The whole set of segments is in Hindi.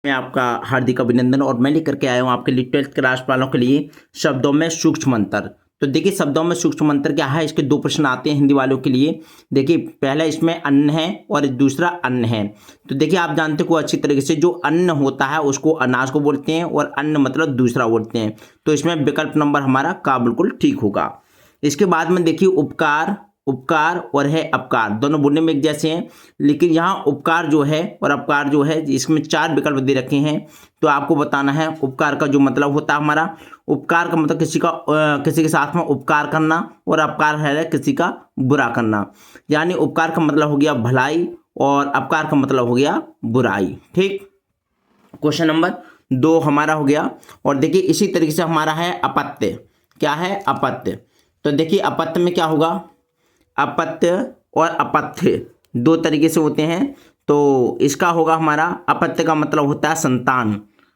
मैं आपका हार्दिक अभिनंदन और मैं लेकर के आया हूँ आपके लिए 12th क्लास वालों के लिए शब्दों में सूक्ष्म अंतर। तो देखिए शब्दों में सूक्ष्म अंतर क्या है, इसके दो प्रश्न आते हैं हिंदी वालों के लिए। देखिए पहला इसमें अन्न है और दूसरा अन्न है। तो देखिए आप जानते को अच्छी तरीके से जो अन्न होता है उसको अनाज को बोलते हैं और अन्न मतलब दूसरा बोलते हैं। तो इसमें विकल्प नंबर हमारा का बिल्कुल ठीक होगा। इसके बाद में देखिए उपकार उपकार और है अपकार, दोनों बोलने में एक जैसे हैं, लेकिन यहाँ उपकार जो है और अपकार जो है इसमें चार विकल्प दे रखे हैं। तो आपको बताना है उपकार का जो मतलब होता है हमारा, उपकार का मतलब किसी के साथ में उपकार करना और अपकार है किसी का बुरा करना। यानी उपकार का मतलब हो गया भलाई और अपकार का मतलब हो गया बुराई। ठीक, क्वेश्चन नंबर 2 हमारा हो गया। और देखिए इसी तरीके से हमारा है अपत्य। क्या है? अपत्य। तो देखिए अपत्य में क्या होगा, अपत्य और अपथ्य दो तरीके से होते हैं। तो इसका होगा हमारा, अपत्य का मतलब होता है संतान,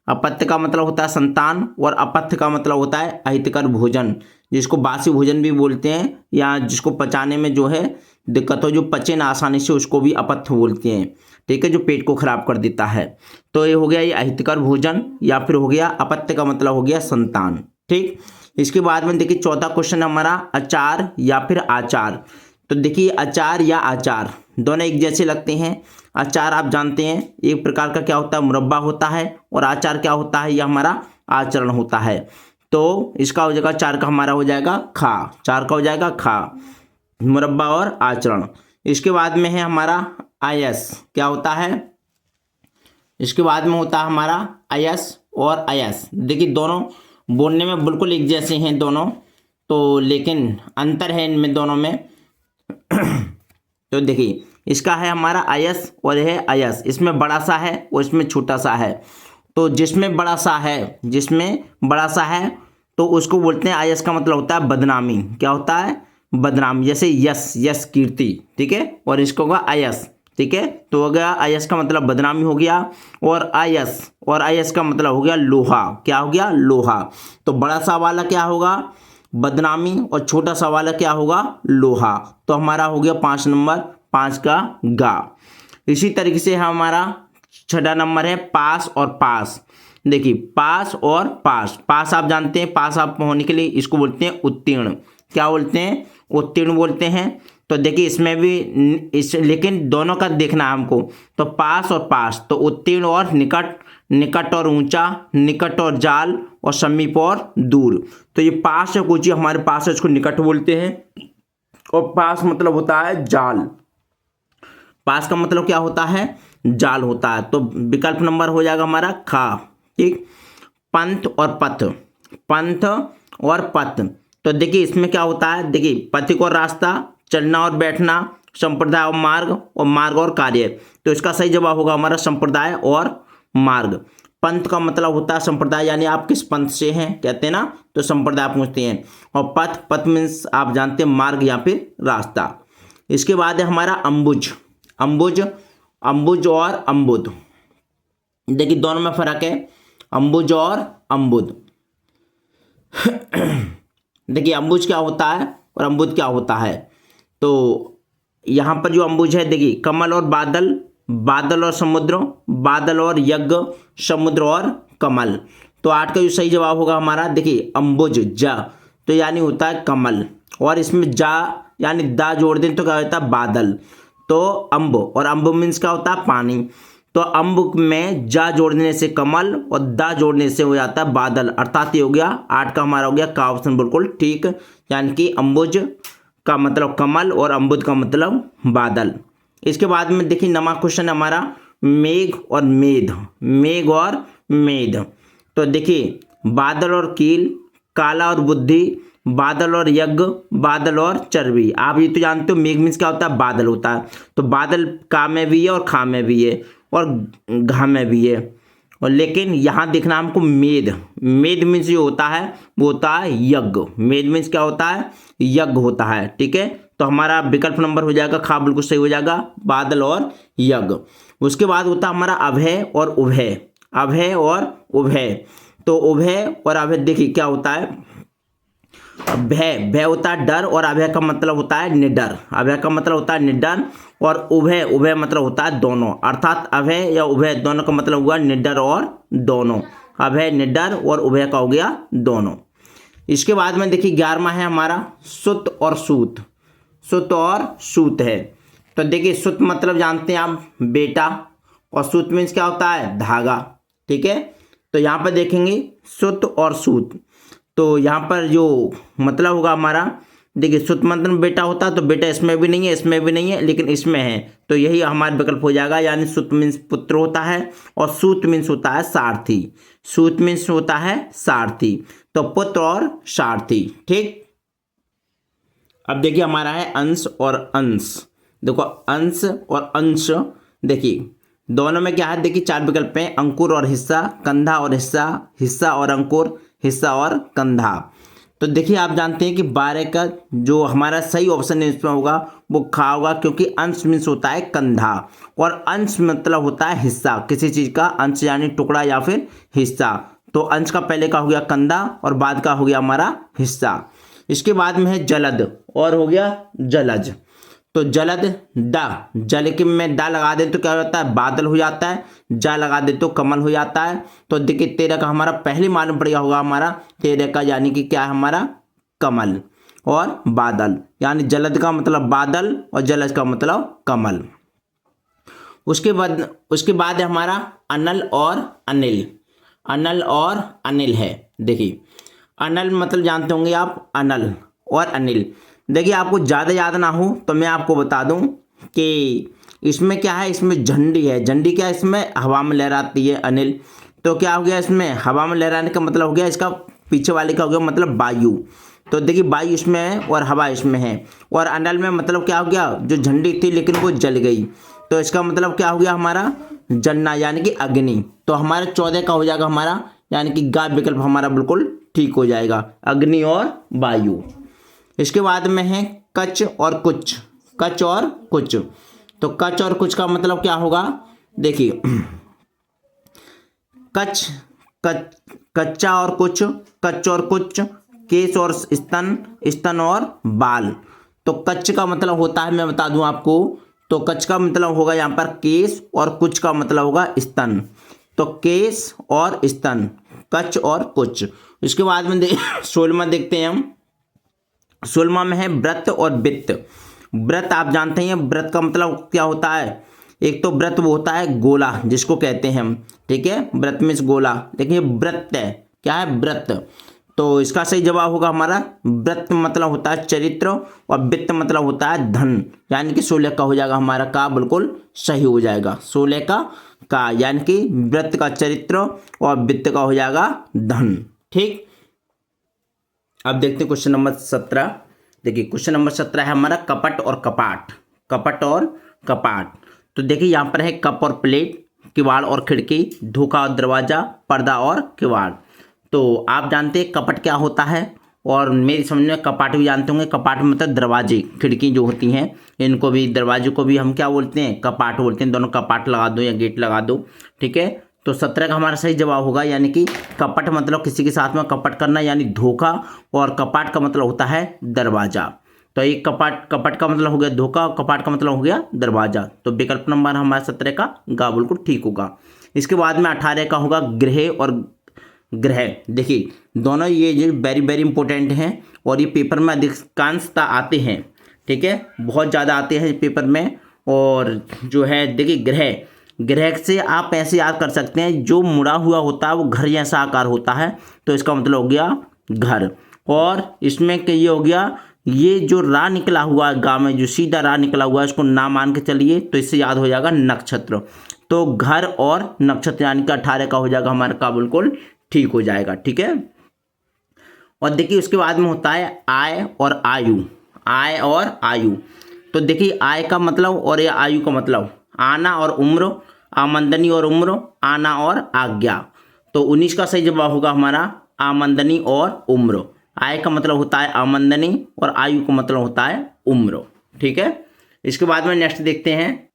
अपत्य का मतलब होता है संतान और अपथ्य का मतलब होता है अहितकर भोजन, जिसको बासी भोजन भी बोलते हैं, या जिसको पचाने में जो है दिक्कत हो, जो पचे ना आसानी से, उसको भी अपथ्य बोलते हैं। ठीक है, जो पेट को खराब कर देता है। तो ये हो गया ये अहितकर भोजन, या फिर हो गया अपत्य का मतलब हो गया संतान। ठीक, इसके बाद में देखिए चौथा क्वेश्चन हमारा अचार या फिर आचार। तो देखिए अचार या आचार दोनों एक जैसे लगते हैं। अचार आप जानते हैं एक प्रकार का क्या होता है, मुरब्बा होता है, और आचार क्या होता है, यह हमारा आचरण होता है। तो इसका हो जाएगा चार का हमारा हो जाएगा खा, चार का हो जाएगा खा, मुरब्बा और आचरण। इसके बाद में है हमारा आयस। क्या होता है? इसके बाद में होता है हमारा आयस और आयस। देखिए दोनों बोलने में बिल्कुल एक जैसे हैं दोनों, तो लेकिन अंतर है इनमें दोनों में। तो देखिए इसका है हमारा आयस और यह है आयस, इसमें बड़ा सा है और इसमें छोटा सा है। तो जिसमें बड़ा सा है, जिसमें बड़ा सा है तो उसको बोलते हैं आयस, का मतलब होता है बदनामी। क्या होता है? बदनामी। जैसे यश, यश कीर्ति, ठीक है, और इसको होगा आयस। ठीक है, तो हो गया आयस का मतलब बदनामी हो गया, और आयस, और आयस का मतलब हो गया लोहा। क्या हो गया? लोहा। तो बड़ा सा वाला क्या होगा? बदनामी, और छोटा सा वाला क्या होगा? लोहा। तो हमारा हो गया 5 नंबर, 5 का गा। इसी तरीके से हमारा छठा नंबर है पास और पास। देखिए पास और पास, पास आप जानते हैं, पास आप होने के लिए इसको बोलते हैं उत्तीर्ण। क्या बोलते हैं? उत्तीर्ण बोलते हैं। तो देखिए इसमें भी लेकिन दोनों का देखना है हमको। तो पास और पास, तो उत्तीर्ण और निकट, निकट और ऊंचा, निकट और जाल, और समीप और दूर। तो ये पास है कुछ हमारे पास है, इसको निकट बोलते हैं, और पास मतलब होता है जाल। पास का मतलब क्या होता है? जाल होता है। तो विकल्प नंबर हो जाएगा हमारा खा। ठीक, पंथ और पथ, पंथ और पथ। तो देखिए इसमें क्या होता है, देखिए पथिक और रास्ता, चलना और बैठना, संप्रदाय और मार्ग, और मार्ग और कार्य। तो इसका सही जवाब होगा हमारा संप्रदाय और मार्ग। पंथ का मतलब होता है संप्रदाय, यानी आप किस पंथ से हैं कहते हैं ना, तो संप्रदाय पूछते हैं। और पथ, पथ मीन्स आप जानते हैं मार्ग या फिर रास्ता। इसके बाद है हमारा अंबुज। अंबुज, अंबुज और अम्बुद। देखिए दोनों में फर्क है, अंबुज और अम्बुद। देखिए अंबुज क्या होता है और अम्बुद क्या होता है। तो यहाँ पर जो अंबुज है, देखिए कमल और बादल, बादल और समुद्र, बादल और यज्ञ, समुद्र और कमल। तो 8 का जो सही जवाब होगा हमारा, देखिए अंबुज जा, तो यानी होता है कमल, और इसमें जा यानी दा जोड़ दें तो क्या होता है? बादल। तो अम्ब, और अम्ब मीन्स क्या होता है? पानी। तो अम्ब में जा जोड़ने से कमल और दा जोड़ने से हो जाता है बादल, अर्थात ये हो गया 8 का हमारा हो गया का ऑप्शन बिल्कुल ठीक, यानी कि अम्बुज का मतलब कमल और अम्बुद का मतलब बादल। इसके बाद में देखिए नमा क्वेश्चन हमारा मेघ और मेध, मेघ और मेध। तो देखिए बादल और कील, काला और बुद्धि, बादल और यज्ञ, बादल और चर्बी। आप ये तो जानते हो मेघ मीन्स क्या होता है? बादल होता है। तो बादल का में भी है और खा में भी है और घा में भी है, और लेकिन यहाँ देखना हमको मेध। मेध मीन्स जो होता है वो होता है यज्ञ। मेध मीन्स क्या होता है? यज्ञ होता है। ठीक है, तो हमारा विकल्प नंबर हो जाएगा खा, बिल्कुल सही हो जाएगा, बादल और यज्ञ। उसके बाद होता है हमारा अभय और उभय, अभय और उभय। तो उभय और अभय देखिए क्या होता है, भय, भय होता है डर, और अभय का मतलब होता है निडर। अभय का मतलब होता है निडर, और उभय, उभय मतलब होता है दोनों, अर्थात अभय या उभय दोनों का मतलब हुआ निडर और दोनों। अभय, निडर और उभय का हो गया दोनों। इसके बाद में देखिए 11वां है हमारा सुत और सूत। सुत और सूत है। तो देखिए सुत मतलब जानते हैं आप बेटा, और सूत मीन्स क्या होता है धागा। ठीक है, तो यहाँ पर देखेंगे सुत और सूत, तो यहाँ पर जो मतलब होगा हमारा, देखिए सुत मतलब बेटा होता है, तो बेटा इसमें भी नहीं है, इसमें भी नहीं है, लेकिन इसमें है, तो यही हमारा विकल्प हो जाएगा। यानी सुत मीन्स पुत्र होता है, और सूत मीन्स होता है सारथी। सूत मीन्स होता है सारथी, तो पुत्र और सारथी। ठीक, अब देखिए हमारा है अंश और अंश। देखो अंश और अंश, देखिए दोनों में क्या है, देखिए 4 विकल्प हैं, अंकुर और हिस्सा, कंधा और हिस्सा, हिस्सा और अंकुर, हिस्सा और कंधा। तो देखिए आप जानते हैं कि 12 का जो हमारा सही ऑप्शन है इसमें होगा वो खा होगा, क्योंकि अंश मीन्स होता है कंधा, और अंश मतलब होता है हिस्सा, किसी चीज़ का अंश यानी टुकड़ा या फिर हिस्सा। तो अंश का पहले का हो गया कंधा, और बाद का हो गया हमारा हिस्सा। इसके बाद में है जलद, और हो गया जलज। तो जलद ड, जल के में ड लगा दे तो क्या हो जाता है बादल हो जाता है, जा लगा दे तो कमल हो जाता है। तो देखिए 13 का हमारा पहले मालूम पड़ गया होगा हमारा 13 का, यानी कि क्या है हमारा कमल और बादल, यानी जलद का मतलब बादल और जलज का मतलब कमल। उसके बाद है हमारा अनल और अनिल। अनल और अनिल है। देखिए अनल मतलब जानते होंगे आप, अनल और अनिल। देखिए आपको ज़्यादा याद ना हो तो मैं आपको बता दूं कि इसमें क्या है, इसमें झंडी है। झंडी क्या है, इसमें हवा में लहराती है अनिल। तो क्या हो गया, इसमें हवा में लहराने का मतलब हो गया, इसका पीछे वाले का हो गया मतलब वायु। तो देखिए वायु इसमें है और हवा इसमें है। और अनल में मतलब क्या हो गया, जो झंडी थी लेकिन वो जल गई, तो इसका मतलब क्या हो गया हमारा जलना, यानी कि अग्नि। तो हमारा 14 का हो जाएगा हमारा, यानी कि गा विकल्प हमारा बिल्कुल ठीक हो जाएगा, अग्नि और वायु। इसके बाद में है कच और कुछ। कच और कुछ, तो कच और कुछ का मतलब क्या होगा, देखिए कच, कच्चा और कुछ, कच और कुछ, केस और स्तन, स्तन और बाल। तो कच का मतलब होता है, मैं बता दूं आपको, तो कच का मतलब होगा यहाँ पर केस, और कुछ का मतलब होगा स्तन। तो केस और स्तन, कच और कुछ। इसके बाद में 16वां देखते हैं हम। 16वां में है व्रत और वित्त। व्रत आप जानते हैं, व्रत का मतलब क्या होता है, एक तो व्रत वो होता है गोला जिसको कहते हैं हम, ठीक है, व्रत मीन्स गोला, लेकिन ये व्रत है, क्या है व्रत। तो इसका सही जवाब होगा हमारा व्रत मतलब होता है चरित्र, और वित्त मतलब होता है धन, यानी कि 16 का हो जाएगा हमारा, का बिल्कुल सही हो जाएगा 16 का, यानी कि व्रत का चरित्र और वित्त का हो जाएगा धन। ठीक, अब देखते हैं क्वेश्चन नंबर 17। देखिए क्वेश्चन नंबर 17 है हमारा कपट और कपाट। कपट और कपाट, तो देखिए यहाँ पर है कप और प्लेट, किवाड़ और खिड़की, धोखा और दरवाजा, पर्दा और किवाड़। तो आप जानते हैं कपट क्या होता है, और मेरी समझ में कपाट भी जानते होंगे। कपाट मतलब दरवाजे, खिड़की जो होती हैं, इनको भी, दरवाजे को भी हम क्या बोलते हैं, कपाट बोलते हैं। दोनों कपाट लगा दो या गेट लगा दो, ठीक है। तो 17 का हमारा सही जवाब होगा, यानी कि कपट मतलब किसी के साथ में कपट करना, यानी धोखा, और कपाट का मतलब होता है दरवाजा। तो एक कपट का मतलब हो गया धोखा, और कपाट का मतलब हो गया दरवाजा। तो विकल्प नंबर हमारा 17 का गा बिल्कुल ठीक होगा। इसके बाद में 18 का होगा गृह और ग्रह। देखिए दोनों ये वेरी वेरी इंपॉर्टेंट हैं, और ये पेपर में अधिकांशतः आते हैं, ठीक है, बहुत ज़्यादा आते हैं पेपर में। और जो है देखिए ग्रह से आप ऐसे याद कर सकते हैं, जो मुड़ा हुआ होता है वो घर जैसा आकार होता है, तो इसका मतलब हो गया घर। और इसमें ये हो गया, ये जो राह निकला हुआ है गाँव में, जो सीधा राह निकला हुआ है, इसको ना मान के चलिए, तो इससे याद हो जाएगा नक्षत्र। तो घर और नक्षत्र, यानी कि 18 का हो जाएगा हमारा का बिल्कुल ठीक हो जाएगा, ठीक है। और देखिए उसके बाद में होता है आय और आयु। आय और आयु, तो देखिए आय का मतलब और ये आयु का मतलब, आना और उम्र, आमंदनी और उम्र, आना और आज्ञा। तो 19 का सही जवाब होगा हमारा आमंदनी और उम्र। आय का मतलब होता है आमंदनी, और आयु का मतलब होता है उम्र, ठीक है। इसके बाद में नेक्स्ट देखते हैं।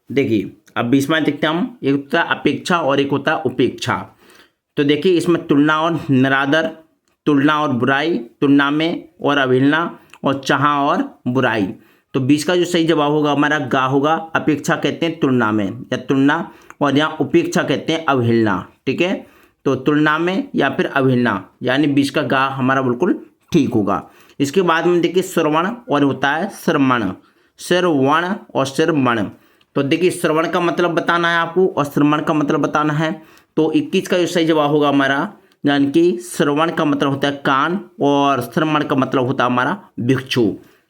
देखिए अब 20वां देखते हैं हम। एक होता है अपेक्षा और एक होता है उपेक्षा। तो देखिए इसमें तुलना और निरादर, तुलना और बुराई, तुलना में और अवहेलना, और चाह और बुराई। तो 20 का जो सही जवाब होगा हमारा गा होगा। अपेक्षा कहते हैं तुलना में या तुलना, और यहाँ उपेक्षा कहते हैं अवहेलना। ठीक है, तो तुलना में या फिर अवहेलना, यानी 20 का गा हमारा बिल्कुल ठीक होगा। इसके बाद में देखिए श्रवण और होता है श्रमण, श्रवण और श्रमण। तो देखिए श्रवण का मतलब बताना है आपको और श्रमण का मतलब बताना है। तो 21 का जो सही जवाब होगा हमारा, यानी कि श्रवण का मतलब होता है कान और श्रमण का मतलब होता है हमारा भिक्षु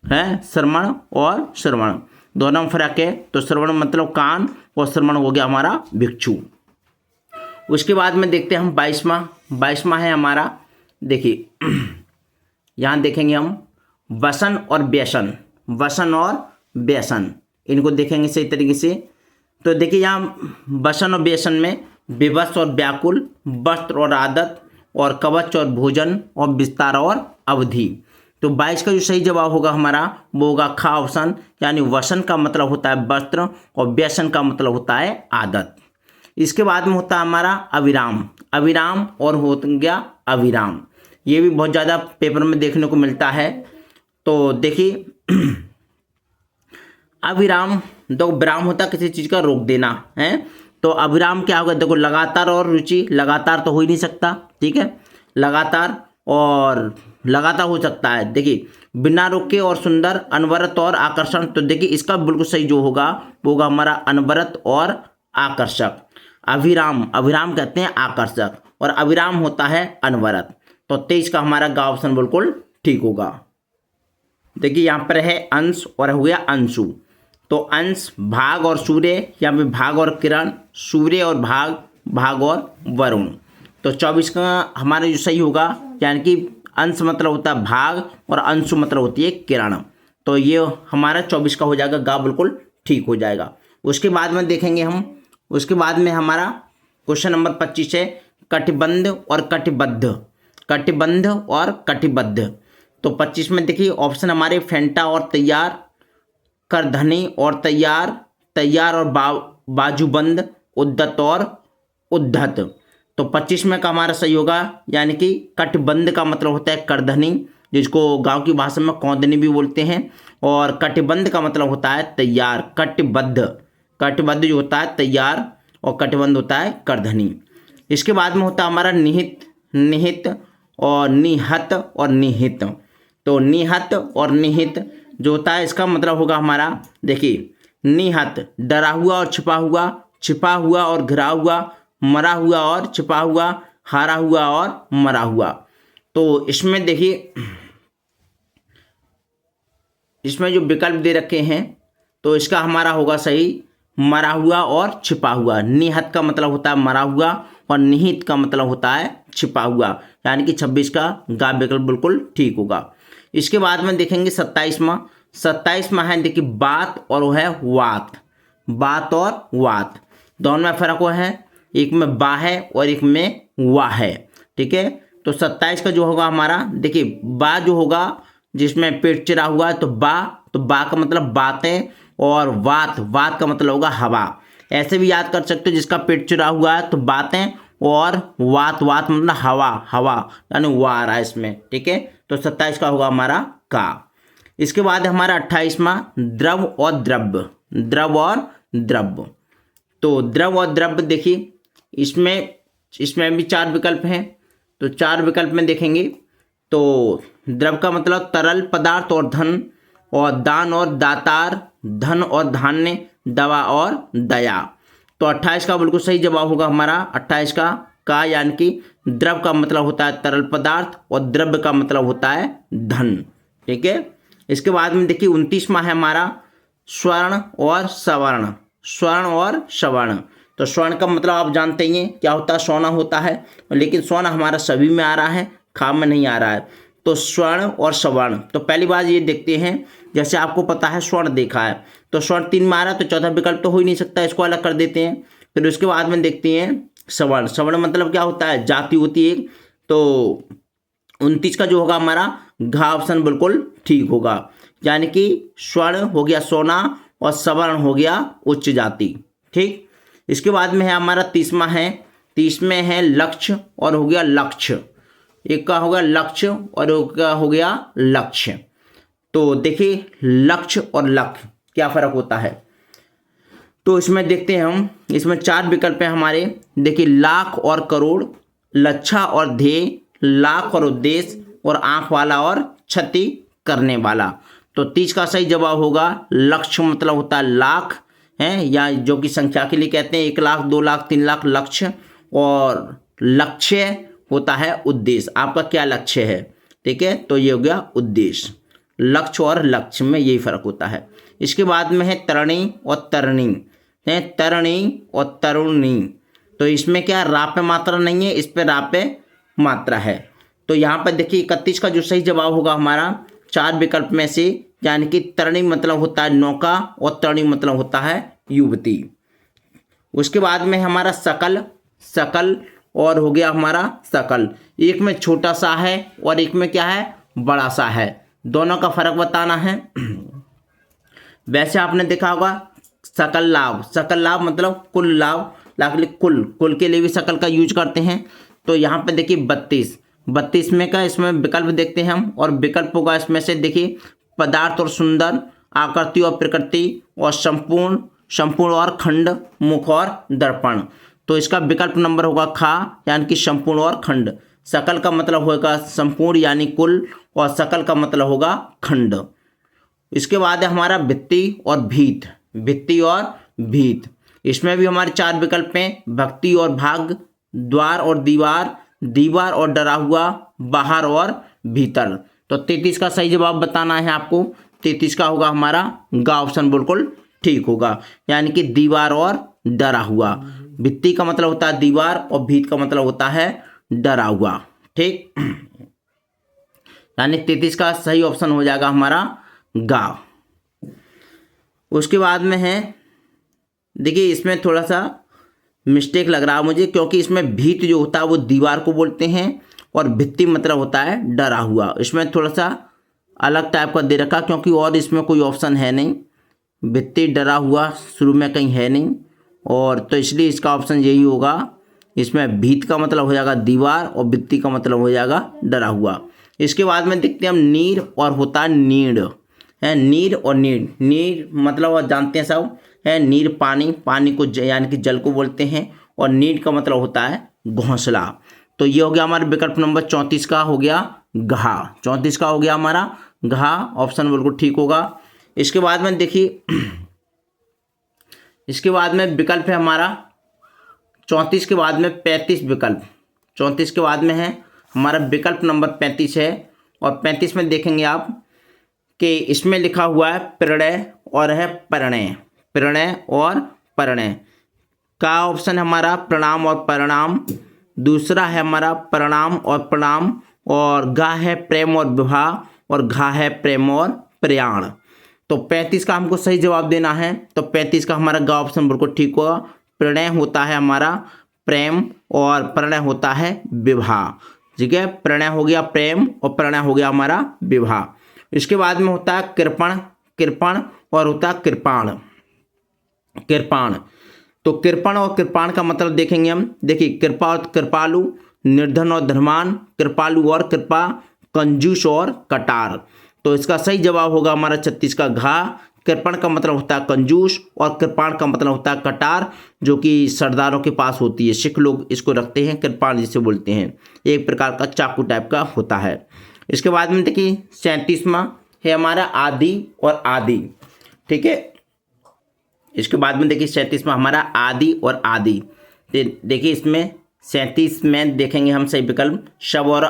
है। श्रमण और श्रवण दोनों में फर्क है। तो श्रवण मतलब कान और श्रमण हो गया हमारा भिक्षु। उसके बाद में देखते हैं हम 22वां है हमारा। देखिए यहाँ देखेंगे हम वसन और व्यसन, वसन और व्यसन, इनको देखेंगे सही तरीके से। तो देखिए यहाँ वसन और व्यसन में विवश और व्याकुल, वस्त्र और आदत, और कवच और भोजन, और विस्तार और अवधि। तो 22 का जो सही जवाब होगा हमारा वो होगा खा ऑप्शन, यानी वसन का मतलब होता है वस्त्र और व्यसन का मतलब होता है आदत। इसके बाद में होता है हमारा अविराम, अविराम और हो गया अविराम। ये भी बहुत ज़्यादा पेपर में देखने को मिलता है। तो देखिए अविराम, दो विराम होता है किसी चीज़ का रोक देना है। तो अविराम क्या होगा, देखो लगातार और रुचि, लगातार तो हो ही नहीं सकता, ठीक है, लगातार और लगातार हो सकता है। देखिए बिना रुके और सुंदर, अनवरत और आकर्षण। तो देखिए इसका बिल्कुल सही जो होगा वो होगा हमारा अनवरत और आकर्षक। अविराम, अविराम कहते हैं आकर्षक और अविराम होता है अनवरत। तो 23 का हमारा गा ऑप्शन बिल्कुल ठीक होगा। देखिए यहाँ पर है अंश और हो गया अंशु। तो अंश भाग और सूर्य, या फिर भाग और किरण, सूर्य और भाग, भाग और वरुण। तो 24 का हमारा जो सही होगा, यानी कि अंश मतलब होता है भाग और अंशु मतलब होती है किरण। तो ये हमारा 24 का हो जाएगा, गा बिल्कुल ठीक हो जाएगा। उसके बाद में देखेंगे हम, उसके बाद में हमारा क्वेश्चन नंबर 25 है कटिबंध और कटिबद्ध, कटिबंध और कटिबद्ध। तो 25 में देखिए ऑप्शन हमारे फेंटा और तैयार, करधनी और तैयार, तैयार और बाजूबंद, उद्दत और उद्धत। तो 25 में का हमारा सही होगा, यानी कि कटिबंध का मतलब होता है करधनी, जिसको गांव की भाषा में कौंदनी भी बोलते हैं, और कटिबंध का मतलब होता है तैयार। कटिबद्ध, कटिबद्ध जो होता है तैयार और कटिबंध होता है करधनी। इसके बाद में होता है हमारा निहित, निहित और निहत और निहित। तो निहत और निहित जो होता है इसका मतलब होगा हमारा, देखिए निहत डरा हुआ और छिपा हुआ, छिपा हुआ और घिरा हुआ, मरा हुआ और छिपा हुआ, हारा हुआ और मरा हुआ। तो इसमें देखिए इसमें जो विकल्प दे रखे हैं तो इसका हमारा होगा सही मरा हुआ और छिपा हुआ। निहत का मतलब होता है मरा हुआ और निहित का मतलब होता है छिपा हुआ, यानी कि 26 का गा विकल्प बिल्कुल ठीक होगा। इसके बाद में देखेंगे 27वां, 27वां है देखिए बात और वो है वात, बात और वात दोनों में फर्क हुआ है, एक में बा है और एक में वा है, ठीक है। तो 27 का जो होगा हमारा, देखिए बा जो होगा जिसमें पेट चिरा हुआ है तो बा का मतलब बातें, और वात, वात का मतलब होगा हवा। ऐसे भी याद कर सकते हो, जिसका पेट चिरा हुआ है तो बातें, और वात, वात मतलब हवा, हवा यानी वा आ रहा है इसमें, ठीक है। तो 27 का होगा हमारा का। इसके बाद हमारा 28वां द्रव और द्रव्य, द्रव और द्रव्य। तो द्रव और द्रव्य देखिए इसमें भी 4 विकल्प हैं। तो 4 विकल्प में देखेंगे तो द्रव का मतलब तरल पदार्थ और धन, और दान और दातार, धन और धान्य, दवा और दया। तो 28 का बिल्कुल सही जवाब होगा हमारा 28 का, यानी कि द्रव का मतलब होता है तरल पदार्थ और द्रव्य का मतलब होता है धन, ठीक है। इसके बाद में देखिए 29वां है हमारा स्वर्ण और सवर्ण, स्वर्ण और सवर्ण। तो स्वर्ण का मतलब आप जानते ही हैं क्या होता है, सोना होता है, लेकिन सोना हमारा सभी में आ रहा है, खाम में नहीं आ रहा है। तो स्वर्ण और सवर्ण, तो पहली बात ये देखते हैं, जैसे आपको पता है स्वर्ण देखा है तो स्वर्ण 3 में आ रहा है तो चौथा विकल्प तो हो ही नहीं सकता, इसको अलग कर देते हैं। फिर उसके बाद में देखते हैं सवर्ण, सवर्ण मतलब क्या होता है, जाति होती है। तो 29 का जो होगा हमारा घा ऑप्शन बिल्कुल ठीक होगा, यानी कि स्वर्ण हो गया सोना और सवर्ण हो गया उच्च जाति, ठीक। इसके बाद में है हमारा 30वां है, 30 में है लक्ष्य और हो गया लक्ष्य, एक का होगा लक्ष्य और एक का हो गया लक्ष्य। तो देखिए लक्ष्य और लक्ष्य क्या फर्क होता है, तो इसमें देखते हैं हम, इसमें 4 विकल्प हैं हमारे। देखिए लाख और करोड़, लच्छा और ध्येय, लाख और उद्देश्य, और आंख वाला और क्षति करने वाला। तो 30 का सही जवाब होगा लक्ष्य, मतलब होता है लाख है, या जो कि संख्या के लिए कहते हैं 1 लाख 2 लाख 3 लाख लक्ष्य, और लक्ष्य होता है उद्देश्य। आपका क्या लक्ष्य है, ठीक है, तो ये हो गया उद्देश्य। लक्ष्य और लक्ष्य में यही फर्क होता है। इसके बाद में है तरणी और तरणी है, तरणी और तरुणी। तो इसमें क्या रा पे मात्रा नहीं है, इस पे रा पे मात्रा है। तो यहाँ पर देखिए 31 का जो सही जवाब होगा हमारा 4 विकल्प में से, यानी कि तरणी मतलब होता है नौका और तरणी मतलब होता है युवती। उसके बाद में हमारा सकल, सकल और हो गया हमारा सकल। एक में छोटा सा है और एक में क्या है बड़ा सा है, दोनों का फर्क बताना है। वैसे आपने देखा होगा सकल लाभ, सकल लाभ मतलब कुल लाभ, कुल, कुल के लिए भी सकल का यूज करते हैं। तो यहाँ पे देखिए 32 में का इसमें विकल्प देखते हैं हम, और विकल्प होगा इसमें से देखिए पदार्थ और सुंदर, आकृति और प्रकृति, और संपूर्ण, संपूर्ण और खंड, मुख और दर्पण। तो इसका विकल्प नंबर होगा खा, यानी कि संपूर्ण और खंड। सकल का मतलब होगा संपूर्ण यानी कुल, और सकल का मतलब होगा खंड। इसके बाद है हमारा भित्ति और भीत, भित्ति और भीत। इसमें भी हमारे 4 विकल्प हैं, भक्ति और भाग, द्वार और दीवार, दीवार और डरा हुआ, बाहर और भीतर। तो 33 का सही जवाब बताना है आपको। 33 का होगा हमारा गा ऑप्शन बिल्कुल ठीक होगा, यानी कि दीवार और डरा हुआ। भित्ति का मतलब होता है दीवार और भीत का मतलब होता है डरा हुआ, ठीक। यानी 33 का सही ऑप्शन हो जाएगा हमारा गा। उसके बाद में है देखिए इसमें थोड़ा सा मिस्टेक लग रहा है मुझे, क्योंकि इसमें भीत जो होता है वो दीवार को बोलते हैं और भित्ति मतलब होता है डरा हुआ। इसमें थोड़ा सा अलग टाइप का दे रखा, क्योंकि और इसमें कोई ऑप्शन है नहीं, भित्ति डरा हुआ शुरू में कहीं है नहीं, और तो इसलिए इसका ऑप्शन यही होगा। इसमें भीत का मतलब हो जाएगा दीवार और भित्ति का मतलब हो जाएगा डरा हुआ। इसके बाद में देखते हैं हम नीर और होता है नीड़ है, नीर और नीड़। नीर मतलब जानते हैं सब है, नीर पानी, पानी को यानी कि जल को बोलते हैं, और नीड़ का मतलब होता है घोंसला। तो ये हो गया हमारा विकल्प नंबर 34 का हो गया घा, 34 का हो गया हमारा घा, ऑप्शन बिल्कुल ठीक होगा। इसके बाद में देखिए इसके बाद में विकल्प है हमारा 34 के बाद में 35 विकल्प, 34 के बाद में है हमारा विकल्प नंबर 35 है। और 35 में देखेंगे आप कि इसमें लिखा हुआ है प्रणय और है परिणय, प्रणय और परिणय का ऑप्शन हमारा प्रणाम और परिणाम, दूसरा है हमारा परिणाम और प्रणाम, और गा है प्रेम और विवाह, और घा है प्रेम और प्रयाण। तो 35 का हमको सही जवाब देना है, तो 35 का हमारा गा ऑप्शन बिल्कुल ठीक होगा। प्रणय होता है हमारा प्रेम और परिणय होता है विवाह, ठीक है। प्रणय हो गया प्रेम और परिणय हो गया हमारा विवाह। इसके बाद में होता है कृपण, कृपण और होता है कृपाण, कृपाण। तो कृपण और कृपाण का मतलब देखेंगे हम, देखिए कृपा और कृपालु, निर्धन और धनवान, कृपालु और कृपा, कंजूस और कटार। तो इसका सही जवाब होगा हमारा 36 का घा। कृपण का मतलब होता है कंजूस और कृपाण का मतलब होता है कटार, जो कि सरदारों के पास होती है, सिख लोग इसको रखते हैं, कृपाण जिसे बोलते हैं, एक प्रकार का चाकू टाइप का होता है। इसके बाद में देखिए 37वां है हमारा आदि और आदि, ठीक है। इसके बाद में देखिए 37वां हमारा आदि और आदि। देखिए इसमें 37 में देखेंगे हम सही विकल्प शब और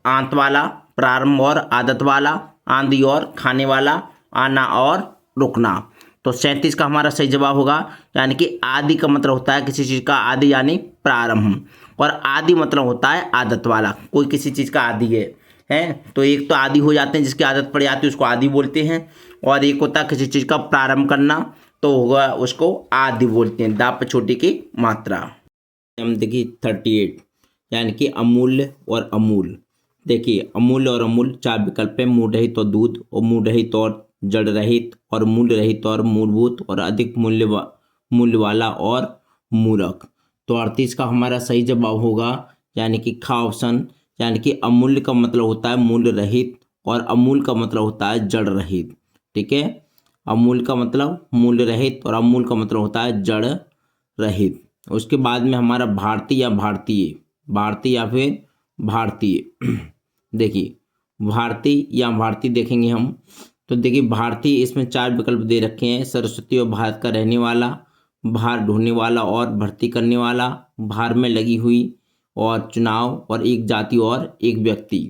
आंत वाला, प्रारंभ और आदत वाला, आंधी और खाने वाला, आना और रुकना। तो 37 का हमारा सही जवाब होगा, यानी कि आदि का मतलब होता है किसी चीज़ का आदि यानी प्रारंभ, और आदि मतलब होता है आदत वाला, कोई किसी चीज़ का आदि है। तो एक तो आदि हो जाते हैं जिसकी आदत पड़ जाती है उसको आदि बोलते हैं, और एक होता है किसी चीज़ का प्रारंभ करना, तो होगा उसको आदि बोलते हैं, दा पे छोटी की मात्रा। हम देखिए 38 यानी कि अमूल्य और अमूल। देखिए अमूल्य और अमूल 4 विकल्प है, मूल रहित और दूध, और मूल रहित और जड़ रहित, और मूल्य रहित और मूलभूत, और अधिक मूल्य वाला और मूरख। तो 38 का हमारा सही जवाब होगा, यानी कि खा ऑप्शन यानी कि अमूल्य का मतलब होता है मूल्य रहित और अमूल का मतलब होता है जड़ रहित। ठीक है, अमूल का मतलब मूल्य रहित और अमूल का मतलब होता है जड़ रहित। उसके बाद में हमारा भारतीय या भारतीय, भारतीय या फिर भारतीय देखिए भारतीय या भारतीय देखेंगे हम तो देखिए भारतीय इसमें 4 विकल्प दे रखे हैं। सरस्वती और भारत का रहने वाला, भार ढोने वाला और भर्ती करने वाला, भार में लगी हुई और चुनाव और एक जाति और एक व्यक्ति।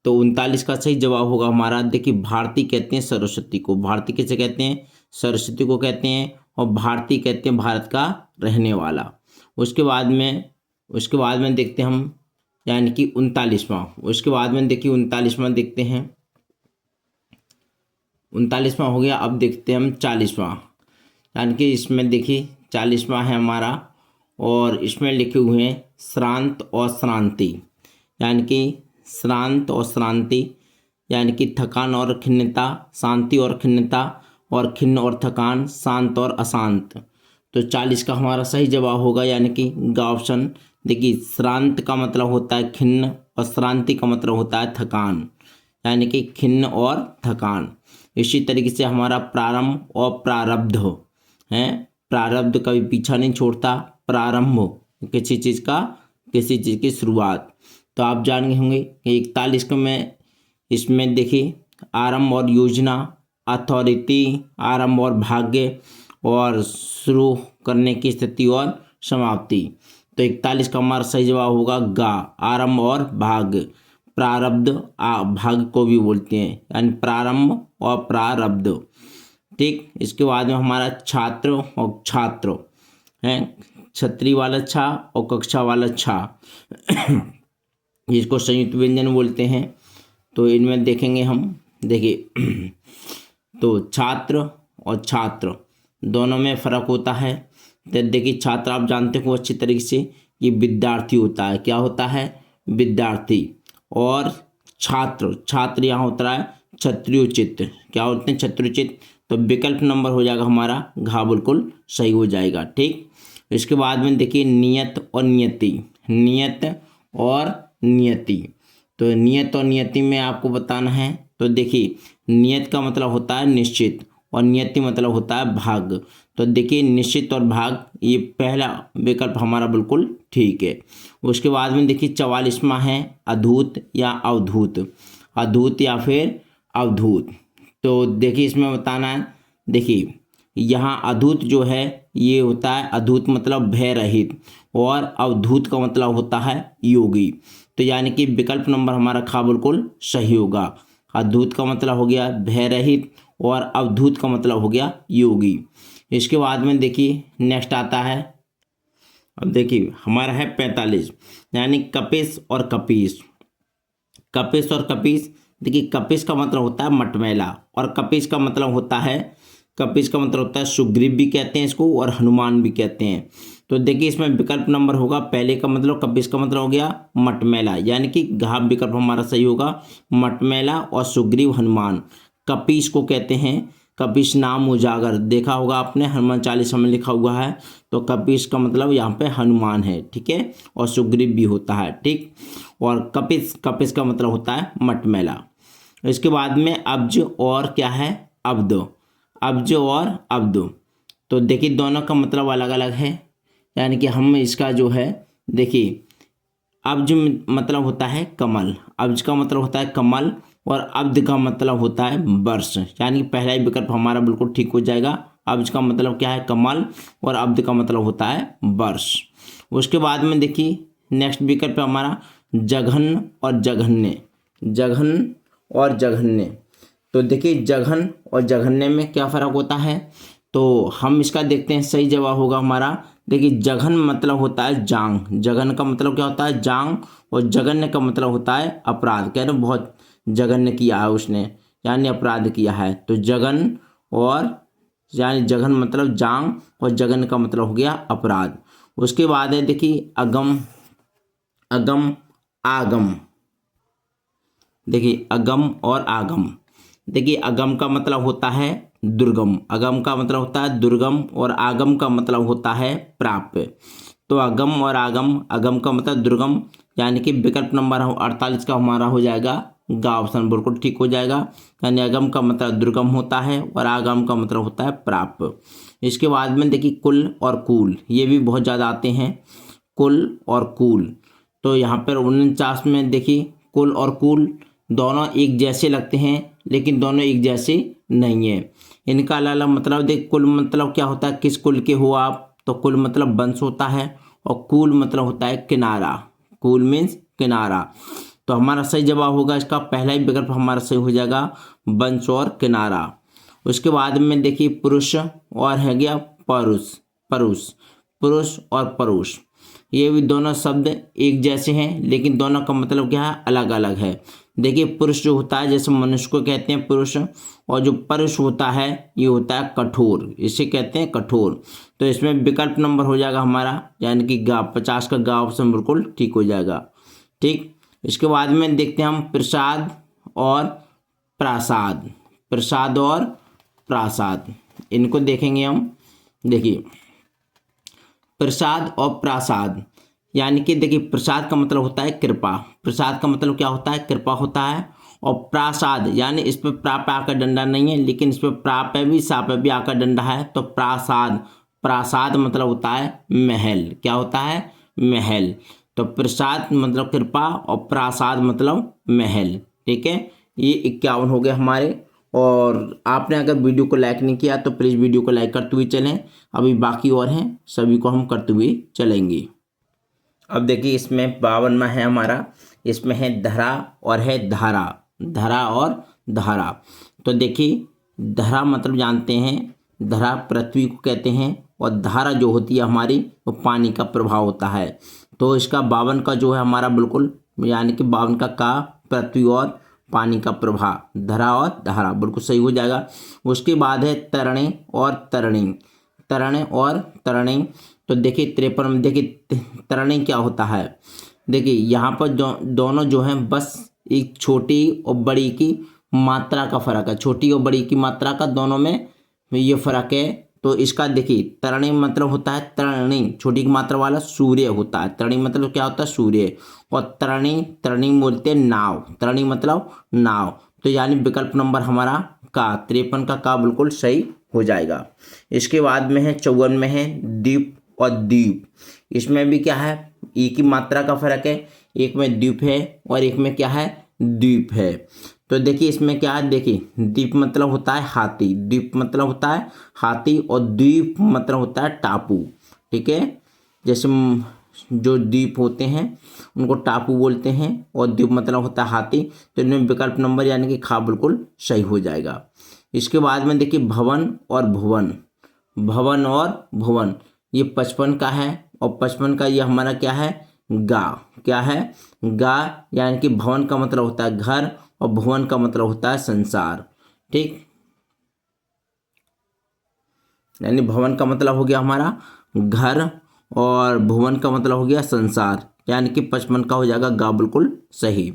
तो 39 का सही जवाब होगा हमारा। देखिए भारती कहते हैं सरस्वती को, भारती किसे कहते हैं, सरस्वती को कहते हैं, और भारती कहते हैं भारत का रहने वाला। उसके बाद में देखते हैं हम यानी कि 39वां। उसके बाद में देखिए 39वां देखते हैं, 39वां हो गया। अब देखते हैं हम 40वां, यानी कि इसमें देखिए 40वां है हमारा और इसमें लिखे हुए हैं श्रांत और श्रांति, यानी कि श्रांत और श्रांति यानी कि थकान और खिन्नता, शांति और खिन्नता, और खिन्न और थकान, शांत और अशांत। तो 40 का हमारा सही जवाब होगा यानी कि ग ऑप्शन। देखिए श्रांत का मतलब होता है खिन्न और श्रांति का मतलब होता है थकान, यानी कि खिन्न और थकान। इसी तरीके से हमारा प्रारंभ और प्रारब्ध है, प्रारब्ध कभी पीछा नहीं छोड़ता, प्रारंभ किसी चीज़ का, किसी चीज़ की शुरुआत। तो आप जान गए होंगे कि 41 को में इसमें देखिए आरंभ और योजना, अथॉरिटी, आरंभ और भाग्य, और शुरू करने की स्थिति और समाप्ति। तो 41 का हमारा सही जवाब होगा गा, आरंभ और भाग्य। प्रारब्ध भाग्य को भी बोलते हैं, यानी प्रारंभ और प्रारब्ध। ठीक, इसके बाद में हमारा छात्र और छात्र है, छतरी वाला छा और कक्षा वाला छा जिसको संयुक्त व्यंजन बोलते हैं। तो इनमें देखेंगे हम, देखिए तो छात्र और छात्र दोनों में फ़र्क होता है। तो देखिए छात्र आप जानते हो अच्छी तरीके से कि विद्यार्थी होता है, क्या होता है, विद्यार्थी। और छात्र, छात्र यहाँ होता है क्षत्रियोचित, क्या होते हैं, क्षत्रियोचित। तो विकल्प नंबर हो जाएगा हमारा घा, बिल्कुल सही हो जाएगा। ठीक, इसके बाद में देखिए नियत और नियति, नियत और नियति। तो नियत और नियति में आपको बताना है। तो देखिए नियत का मतलब होता है निश्चित और नियति मतलब होता है भाग। तो देखिए निश्चित और भाग, ये पहला विकल्प हमारा बिल्कुल ठीक है। उसके बाद में देखिए 44वां है अधूत या अवधूत, अधूत या फिर अवधूत। तो देखिए इसमें बताना है, देखिए यहाँ अधूत जो है ये होता है, अधूत मतलब भय रहित, और अवधूत का मतलब होता है योगी। तो यानी कि विकल्प नंबर हमारा खा बिल्कुल सही होगा। अधूत का मतलब हो गया भय रहित और अवधूत का मतलब हो गया योगी। इसके बाद में देखिए नेक्स्ट आता है, अब देखिए हमारा है 45, यानी कपिस और कपीस। कपिस और कपीस, देखिए कपिस का मतलब होता है मटमैला और कपिस का मतलब होता है, कपिस का मतलब होता है सुग्रीव भी कहते हैं इसको और हनुमान भी कहते हैं। तो देखिए इसमें विकल्प नंबर होगा पहले का मतलब, कपिस का मतलब हो गया मटमैला, यानी कि घाव विकल्प हमारा सही होगा, मटमैला और सुग्रीव हनुमान। कपीस को कहते हैं कपीस नाम उजागर, देखा होगा आपने हनुमान चालीसा में लिखा हुआ है। तो कपीस का मतलब यहाँ पे हनुमान है, ठीक है, और सुग्रीव भी होता है। ठीक, और कपिस, कपिस का मतलब होता है मटमैला। इसके बाद में अब्ज और क्या है, अब्द, अब्ज और अब्द। तो देखिए दोनों का मतलब अलग अलग है, यानी कि हम इसका जो है देखिए अब्ज मतलब होता है कमल, अब्ज का मतलब होता है कमल, और अब्द का मतलब होता है वर्ष, यानी कि पहला ही विकल्प हमारा बिल्कुल ठीक हो जाएगा। अब्ज का मतलब क्या है कमल और अब्द का मतलब होता है वर्ष। उसके बाद में देखिए नेक्स्ट विकल्प है हमारा जघन और जघन्य, जघन और जघन्य। तो देखिए जघन और जघन्य में क्या फ़र्क होता है, तो हम इसका देखते हैं। सही जवाब होगा हमारा, देखिए जघन मतलब होता है जांग, जघन का मतलब क्या होता है जांग, और जघन्य का मतलब होता है अपराध, कह रहे बहुत जघन्य किया है उसने, यानी अपराध किया है। तो जघन और यानी जघन मतलब जांग और जघन्य का मतलब हो गया अपराध। उसके बाद है देखिए अगम, अगम आगम, देखिए अगम और आगम। देखिए अगम का मतलब होता है दुर्गम, अगम का मतलब होता है दुर्गम, और आगम का मतलब होता है प्राप्य। तो अगम और आगम, अगम का मतलब दुर्गम, यानी कि विकल्प नंबर 48 का हमारा हो जाएगा गा ऑप्शन, बिल्कुल ठीक हो जाएगा। यानी अगम का मतलब दुर्गम होता है और आगम का मतलब होता है प्राप्त। इसके बाद में देखिए कुल और कूल, ये भी बहुत ज़्यादा आते हैं, कुल और कूल। तो यहाँ पर 49 में देखिए कुल और कूल दोनों एक जैसे लगते हैं, लेकिन दोनों एक जैसे नहीं है। इनका अलग अलग मतलब देख, कुल मतलब क्या होता है, किस कुल के हो आप, तो कुल मतलब वंश होता है, और कूल मतलब होता है किनारा, कूल मीन्स किनारा। तो हमारा सही जवाब होगा इसका पहला ही विकल्प हमारा सही हो जाएगा, वंश और किनारा। उसके बाद में देखिए पुरुष और है गया परुष, परुष, पुरुष और परुष, ये भी दोनों शब्द एक जैसे हैं, लेकिन दोनों का मतलब क्या है, अलग अलग है। देखिए पुरुष जो होता है जैसे मनुष्य को कहते हैं पुरुष, और जो परुष होता है ये होता है कठोर, इसे कहते हैं कठोर। तो इसमें विकल्प नंबर हो जाएगा हमारा, यानी कि गा 50 का गा ऑप्शन बिल्कुल ठीक हो जाएगा। ठीक, इसके बाद में देखते हैं हम प्रसाद और प्रासाद, प्रसाद और प्रासाद, इनको देखेंगे हम। देखिए प्रसाद और प्रासाद, यानी कि देखिए प्रसाद का मतलब होता है कृपा, प्रसाद का मतलब क्या होता है, कृपा होता है। और प्रासाद यानी इस पर प्रा पे आकर डंडा नहीं है, लेकिन इस पर प्रा पे भी सा पे भी आकर डंडा है, तो प्रासाद, प्रासाद मतलब होता है महल, क्या होता है, महल। तो प्रसाद मतलब कृपा और प्रासाद मतलब महल। ठीक है, ये 51 हो गए हमारे। और आपने अगर वीडियो को लाइक नहीं किया तो प्लीज़ वीडियो को लाइक करते हुए चलें, अभी बाकी और हैं सभी को हम करते हुए चलेंगे। अब देखिए इसमें 52 में है हमारा, इसमें है धरा और है धारा, धरा और धारा। तो देखिए धरा मतलब जानते हैं, धरा पृथ्वी को कहते हैं, और धारा जो होती है हमारी वो पानी का प्रभाव होता है। तो इसका 52 का जो है हमारा बिल्कुल, यानी कि 52 का पृथ्वी और पानी का प्रभाव, धरा और धारा बिल्कुल सही हो जाएगा। उसके बाद है तरणे और तरणी, तरणे और तरणी। तो देखिए 53 में देखिए तरणी क्या होता है, देखिए यहाँ पर दोनों जो हैं बस एक छोटी और बड़ी की मात्रा का फर्क है, छोटी और बड़ी की मात्रा का दोनों में ये फर्क है। तो इसका देखिए तरणी मतलब होता है तरणी, छोटी की मात्रा वाला सूर्य होता है, तरणी मतलब क्या होता है, सूर्य। और तरणी, तरणी बोलते हैं नाव, तरणी मतलब नाव। तो यानी विकल्प नंबर हमारा का 53 का बिल्कुल सही हो जाएगा। इसके बाद में है 54 में है द्वीप और द्वीप, इसमें भी क्या है, एक की मात्रा का फर्क है, एक में द्वीप है और एक में क्या है, द्वीप है। तो देखिए इसमें क्या है, देखिए द्वीप मतलब होता है हाथी, द्वीप मतलब होता है हाथी, और द्वीप मतलब होता है टापू। ठीक है, जैसे जो द्वीप होते हैं उनको टापू बोलते हैं, और द्वीप मतलब होता है हाथी। तो इनमें विकल्प नंबर यानी कि खा बिल्कुल सही हो जाएगा। इसके बाद में देखिए भवन और भुवन, भवन और भुवन, ये 55 का है, और 55 का ये हमारा क्या है, गा, क्या है, गा। यानी कि भवन का मतलब होता है घर, और भुवन का मतलब होता है संसार। ठीक, यानी भवन का मतलब हो गया हमारा घर, और भुवन का मतलब हो गया संसार, यानी कि 55 का हो जाएगा गा बिल्कुल सही।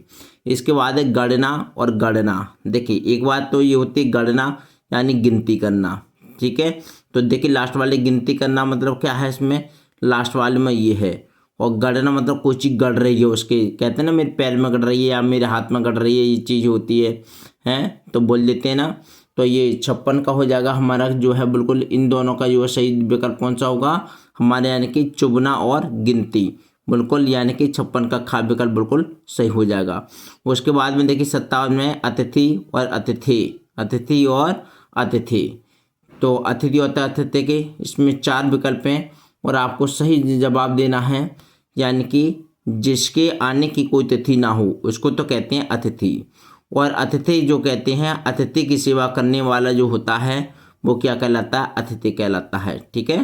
इसके बाद है गणना और गणना। देखिए एक बात तो ये होती है गणना यानी गिनती करना, ठीक है। तो देखिए लास्ट वाले गिनती करना मतलब क्या है, इसमें लास्ट वाले में ये है। और गणना मतलब कोई चीज़ गड़ रही है, उसके कहते हैं ना मेरे पैर में गड़ रही है या मेरे हाथ में गड़ रही है, ये चीज़ होती है, हैं तो बोल देते हैं ना। तो ये 56 का हो जाएगा हमारा जो है बिल्कुल, इन दोनों का जो है सही विकल्प कौन सा होगा हमारे, यानी कि चुगना और गिनती बिल्कुल, यानी कि 56 का खा विकल्प बिल्कुल सही हो जाएगा। उसके बाद में देखिए 57 में अतिथि और अतिथि, अतिथि और अतिथि। तो अतिथि होता है अतिथि के, इसमें 4 विकल्प हैं और आपको सही जवाब देना है, यानी कि जिसके आने की कोई तिथि ना हो उसको तो कहते हैं अतिथि। और अतिथि जो कहते हैं, अतिथि की सेवा करने वाला जो होता है वो क्या कहलाता है, अतिथि कहलाता है। ठीक है,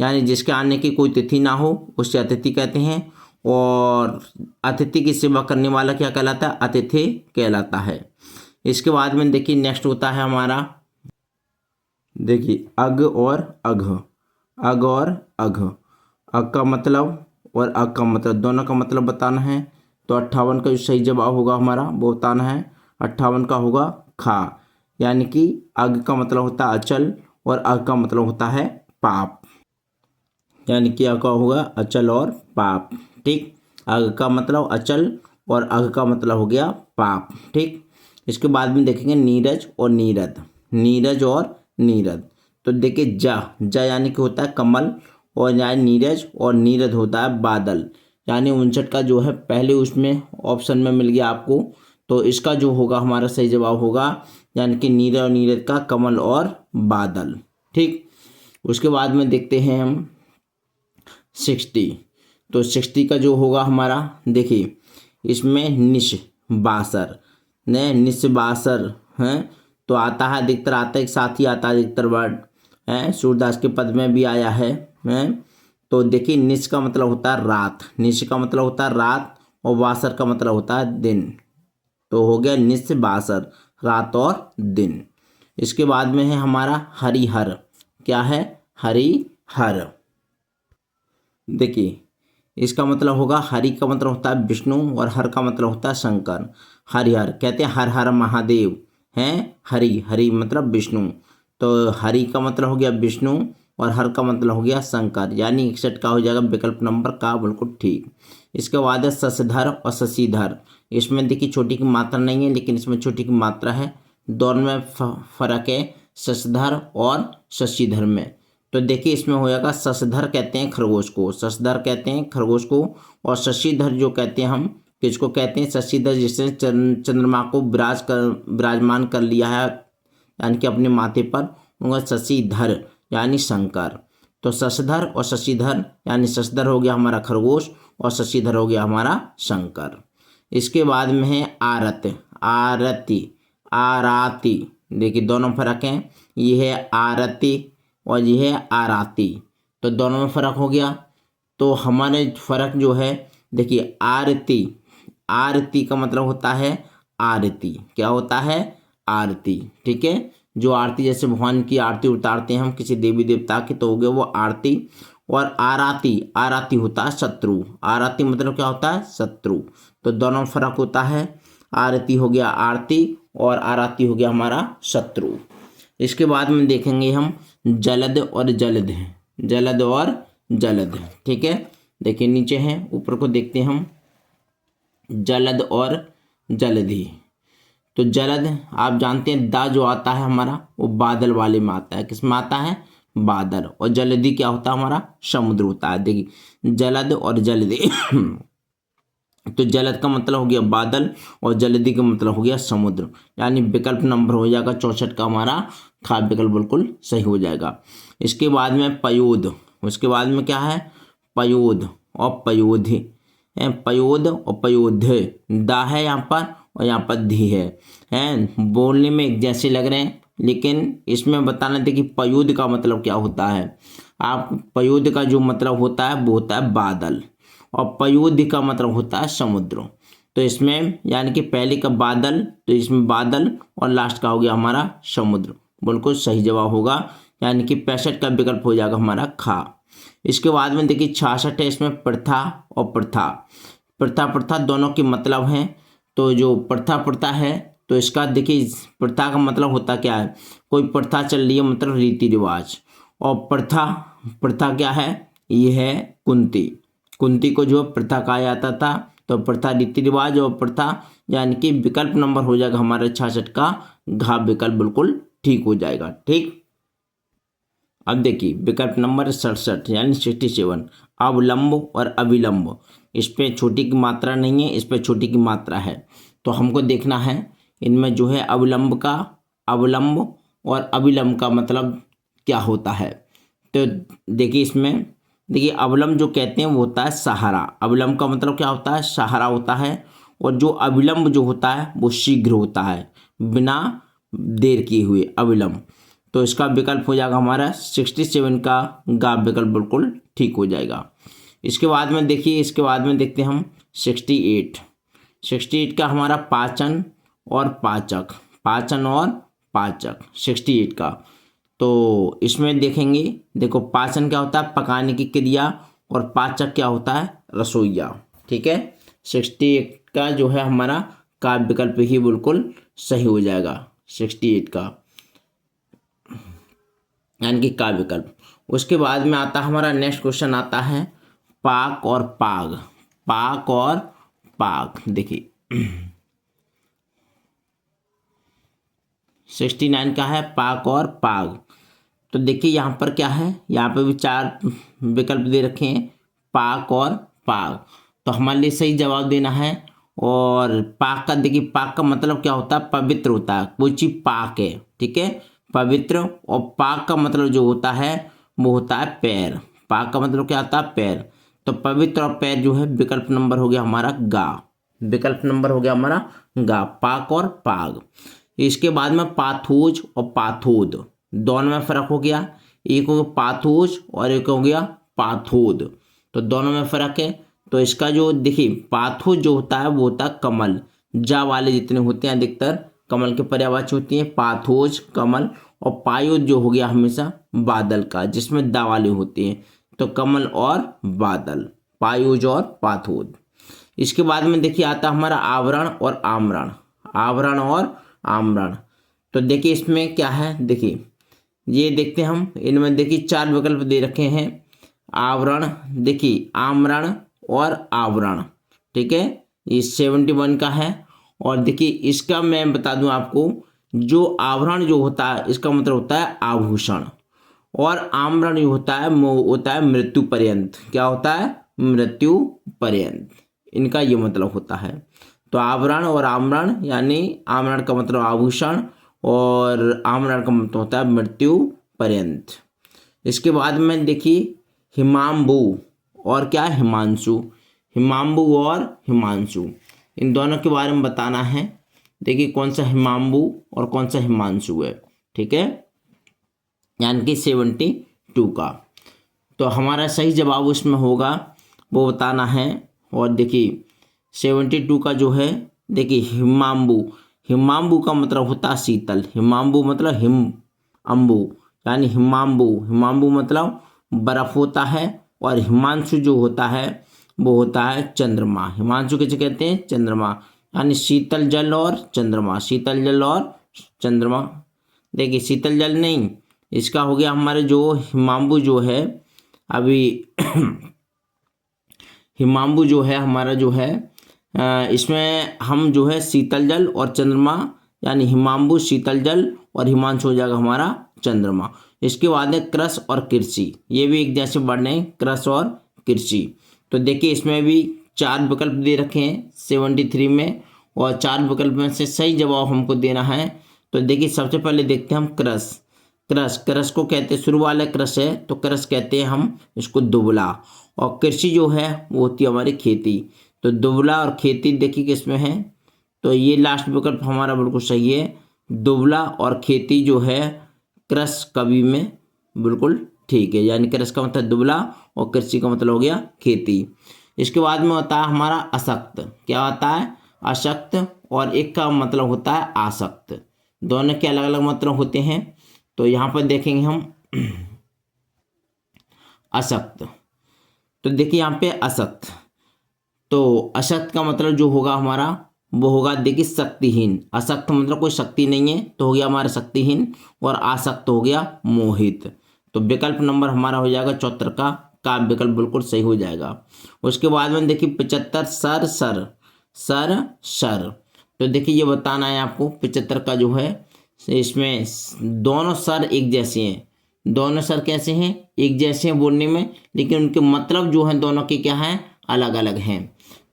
यानी जिसके आने की कोई तिथि ना हो उसे अतिथि कहते हैं, और अतिथि की सेवा करने वाला क्या कहलाता है, अतिथि कहलाता है। इसके बाद में देखिए नेक्स्ट होता है हमारा, देखिए अग और अघ, अग और अघ, अग का मतलब और अग का मतलब दोनों का मतलब बताना है। तो 58 का जो सही जवाब होगा हमारा वो बताना है, 58 का होगा खा, यानी कि अग का मतलब होता है अचल और अग का मतलब होता है पाप। यानी कि क्या होगा, अचल और पाप। ठीक, अग का मतलब अचल और अग का मतलब हो गया पाप। ठीक, इसके बाद में देखेंगे नीरज और नीरद, नीरज और नीरद। तो देखिए जा यानी कि होता है कमल, और यानी नीरज, और नीरद होता है बादल। यानी 59 का जो है पहले उसमें ऑप्शन में मिल गया आपको। तो इसका जो होगा हमारा सही जवाब होगा यानी कि नीरज और नीरद का कमल और बादल। ठीक, उसके बाद में देखते हैं हम 60। तो 60 का जो होगा हमारा, देखिए इसमें निश बासर ने निश बासर हैं, तो आता है अधिकतर, आता है एक साथ ही आता है अधिकतर वर्ड है, सूरदास के पद में भी आया है हैं। तो देखिए निश का मतलब होता है रात, निश का मतलब होता है रात, और बासर का मतलब होता है दिन। तो हो गया निश बासर, रात और दिन। इसके बाद में है हमारा हरिहर। क्या है, हरिहर। देखिए इसका मतलब होगा, हरि का मतलब होता है विष्णु और हर का मतलब होता है शंकर। हरिहर कहते हैं हर हर महादेव हैं, हरि हरि मतलब विष्णु। तो हरि का मतलब हो गया विष्णु और हर का मतलब हो गया शंकर, यानी 61 का हो जाएगा विकल्प नंबर का बिल्कुल ठीक। इसके बाद है शशधर और शशिधर। इसमें देखिए छोटी की मात्रा नहीं है, लेकिन इसमें छोटी की मात्रा है। दोनों में फर्क है शशधर और शशिधर में। तो देखिए इसमें हो जाएगा, शशधर कहते हैं खरगोश को, शशधर कहते हैं खरगोश को, और शशिधर जो कहते हैं हम किसको कहते हैं, शशिधर जिसने चंद्रमा को विराजमान कर लिया है यानी कि अपने माथे पर, उनका शशिधर यानी शंकर। तो शशधर और शशिधर, यानी शशधर हो गया हमारा खरगोश और शशिधर हो गया हमारा शंकर। इसके बाद में है आरत, आरती, आराती। देखिए दोनों फर्क हैं, ये है आरती और ये है आराती, तो दोनों में फर्क हो गया। तो हमारे फर्क जो है, देखिए आरती, आरती का मतलब होता है आरती। क्या होता है, आरती। ठीक है, जो आरती जैसे भगवान की आरती उतारते हैं हम किसी देवी देवता की, तो हो गया वो आरती। और आराती, आराती होता है शत्रु, आराती मतलब क्या होता है, शत्रु। तो दोनों में फर्क होता है, आरती हो गया आरती और आराती हो गया हमारा शत्रु। इसके बाद में देखेंगे हम जलद और जलद, जलद और जलद। ठीक है, देखिए नीचे हैं, ऊपर को देखते हैं हम, जलद और जलधि। तो जलद आप जानते हैं दा जो आता है हमारा वो बादल वाले में आता है, किस में आता है, बादल। और जलधि क्या होता है हमारा, समुद्र होता है। देखिए जलद और जलधि तो जलद का मतलब हो गया बादल और जलधि का मतलब हो गया समुद्र, यानी विकल्प नंबर हो जाएगा 64 का हमारा खा विकल्प बिल्कुल सही हो जाएगा। इसके बाद में पयोद, उसके बाद में क्या है, पयोद और पयोधि, पयोद और पयोध्य, दा है यहाँ पर और यहाँ पर धी है, बोलने में एक जैसे लग रहे हैं, लेकिन इसमें बताना था कि पयोद का मतलब क्या होता है। आप पयोद का जो मतलब होता है वो होता है बादल, और पयोध का मतलब होता है समुद्र। तो इसमें यानी कि पहले का बादल, तो इसमें बादल और लास्ट का हो गया हमारा समुद्र, बिल्कुल सही जवाब होगा, यानी कि 65 का विकल्प हो जाएगा हमारा खा। इसके बाद में देखिए 66 है, इसमें प्रथा और प्रथा, प्रथा प्रथा दोनों के मतलब हैं। तो जो प्रथा प्रथा है, तो इसका देखिए प्रथा का मतलब होता क्या है, कोई प्रथा चल रही है मतलब रीति रिवाज। और प्रथा, प्रथा क्या है, ये है कुंती, कुंती को जो प्रथा कहा जाता था। तो प्रथा रीति रिवाज और प्रथा, यानी कि विकल्प नंबर हो जाएगा हमारे 66 का घा विकल्प बिल्कुल ठीक हो जाएगा। ठीक, अब देखिए विकल्प नंबर 67 यानी 67, अवलंब और अविलंब। इस पे छोटी की मात्रा नहीं है, इस पे छोटी की मात्रा है। तो हमको देखना है इनमें जो है अवलंब का, अवलंब और अविलंब का मतलब क्या होता है। तो देखिए इसमें, देखिए अवलंब जो कहते हैं वो होता है सहारा, अवलंब का मतलब क्या होता है, सहारा होता है। और जो अविलंब जो होता है वो शीघ्र होता है, बिना देर किए हुए, अविलंब। तो इसका विकल्प हो जाएगा हमारा 67 का गा विकल्प बिल्कुल ठीक हो जाएगा। इसके बाद में देखिए, इसके बाद में देखते हैं हम 68, 68 का हमारा पाचन और पाचक, पाचन और पाचक 68 का। तो इसमें देखेंगे, देखो पाचन क्या होता है, पकाने की क्रिया, और पाचक क्या होता है, रसोईया। ठीक है, 68 का जो है हमारा का विकल्प ही बिल्कुल सही हो जाएगा 68 का, यानी कि का विकल्प। उसके बाद में आता हमारा नेक्स्ट क्वेश्चन आता है पाक और पाग। पाक और पाग देखिए 69 का है पाक और पाग। तो देखिए यहाँ पर क्या है, यहाँ पे भी 4 विकल्प दे रखे हैं पाक और पाग। तो हमारे लिए सही जवाब देना है। और पाक का देखिए, पाक का मतलब क्या होता है, पवित्र होता है, कोई चीज पाक है, ठीक है, पवित्र। और पाक का मतलब जो होता है वो होता है पैर। पाक का मतलब क्या होता है, पैर। तो पवित्र और पैर जो है विकल्प नंबर हो गया हमारा गा। विकल्प नंबर हो गया हमारा गा, पाक और पाग। इसके बाद में पाथोज और पाथोद, दोनों में फर्क हो गया। एक हो गया पाथोज और एक हो गया पाथोद, तो दोनों में फर्क है। तो इसका जो देखिए पाथोज जो होता है वो होता है कमल, जा वाले जितने होते हैं अधिकतर कमल के पर्यायवाची होती हैं, पाथोज कमल। और पायोज जो हो गया हमेशा बादल का, जिसमें दा वाले होते हैं। तो कमल और बादल, पायोज और पाथोद। इसके बाद में देखिए आता हमारा आवरण और आमरण। आवरण और आमरण, तो देखिए इसमें क्या है, देखिए ये देखते हैं हम, इनमें देखिए 4 विकल्प दे रखे हैं। आवरण, देखिए आमरण और आवरण, ठीक है, ये 71 का है। और देखिए इसका मैं बता दूं आपको, जो आवरण जो होता है इसका मतलब होता है आभूषण, और आमरण जो होता है वो होता है मृत्यु पर्यंत। क्या होता है, मृत्यु पर्यंत, इनका ये मतलब होता है। तो आवरण और आमरण, यानी आमरण का मतलब आभूषण और आमरण का मतलब होता है मृत्यु पर्यंत। इसके बाद में देखिए हिमांबु और क्या, हिमांशु। हिमांबु और हिमांशु, इन दोनों के बारे में बताना है। देखिए कौन सा हिमांबु और कौन सा हिमांशु है, ठीक है, यानी कि 72 का। तो हमारा सही जवाब उसमें होगा वो बताना है। और देखिए 72 का जो है, देखिए हिमांबु, हिमांबु का मतलब होता है शीतल। हिमांबु मतलब हिम अम्बु, यानी हिमांबु, हिमांबु मतलब बर्फ होता है। और हिमांशु जो होता है वो होता है चंद्रमा। हिमांशु किसे कहते हैं, चंद्रमा, यानी शीतल जल और चंद्रमा, शीतल जल और चंद्रमा। देखिए शीतल जल नहीं, इसका हो गया हमारे जो हिमांबु जो है अभी हिमांबु जो है हमारा जो है इसमें हम जो है शीतल जल और चंद्रमा, यानी हिमांबु शीतल जल और हिमांशु हो जाएगा हमारा चंद्रमा। इसके बाद है कृष और कृषि, ये भी एक जैसे वर्ड हैं, कृष और कृषि। तो देखिए इसमें भी 4 विकल्प दे रखे हैं 73 में, और 4 विकल्प में से सही जवाब हमको देना है। तो देखिए सबसे पहले देखते हैं हम कृष। कृष, कृष को कहते हैं, शुरू वाला कृष है तो कृष कहते हैं हम इसको दुबला। और कृषि जो है वो होती है हमारी खेती। तो दुबला और खेती देखिए किसमें है, तो ये लास्ट विकल्प हमारा बिल्कुल सही है। दुबला और खेती जो है कृष कवि में बिल्कुल ठीक है, यानी कृष का मतलब दुबला और कृषि का मतलब हो गया खेती। इसके बाद में होता है हमारा अशक्त। क्या होता है, अशक्त, और एक का मतलब होता है आसक्त। दोनों के अलग अलग मतलब होते हैं। तो यहाँ पर देखेंगे हम अशक्त। तो देखिए यहाँ पे अशक्त, तो अशक्त का मतलब जो होगा हमारा वो होगा देखिए शक्तिहीन। अशक्त मतलब कोई शक्ति नहीं है, तो हो गया हमारा शक्तिहीन। और आसक्त हो गया मोहित। तो विकल्प नंबर हमारा हो जाएगा 74 का विकल्प बिल्कुल सही हो जाएगा। उसके बाद में देखिए 75 सर सर, सर सर। तो देखिए ये बताना है आपको 75 का जो है, इसमें दोनों सर एक जैसे हैं। दोनों सर कैसे हैं, एक जैसे हैं बोलने में, लेकिन उनके मतलब जो है दोनों के क्या हैं, अलग अलग हैं।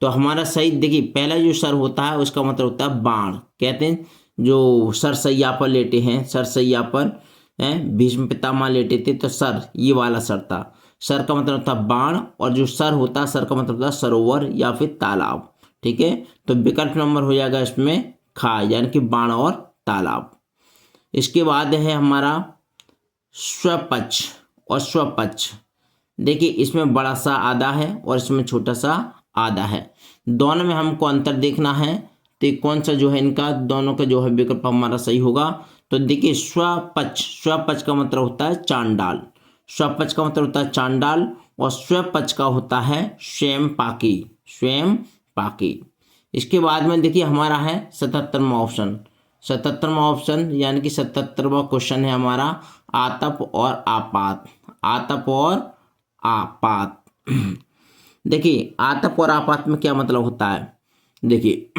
तो हमारा सही देखिए पहला जो सर होता है उसका मतलब होता है बाण। कहते हैं जो सरसैया पर लेटे हैं, सरसैया पर हैं भीष्म पितामह लेटे थे, तो सर ये वाला सर था। सर का मतलब था बाण, और जो सर होता है सर का मतलब होता है सरोवर या फिर तालाब, ठीक है। तो विकल्प नंबर हो जाएगा इसमें खा, यानी कि बाण और तालाब। इसके बाद है हमारा स्वपक्ष और स्वपक्ष। देखिए इसमें बड़ा सा आधा है और इसमें छोटा सा आधा है, दोनों में हमको अंतर देखना है। तो कौन सा जो है इनका दोनों का जो है विकल्प हमारा सही होगा। तो देखिए स्वपक्ष, स्वपक्ष का मतलब होता है चांडाल। स्वपक्ष का मतलब होता है चांडाल, और स्वपक्ष का होता है स्वयं पाकी, स्वयं पाकी। इसके बाद में देखिए हमारा है 77वां ऑप्शन। 77वां ऑप्शन यानी कि 77वां क्वेश्चन है हमारा आतप और आपात। आतप और आपात। देखिए आतप और आपात में क्या मतलब होता है, देखिए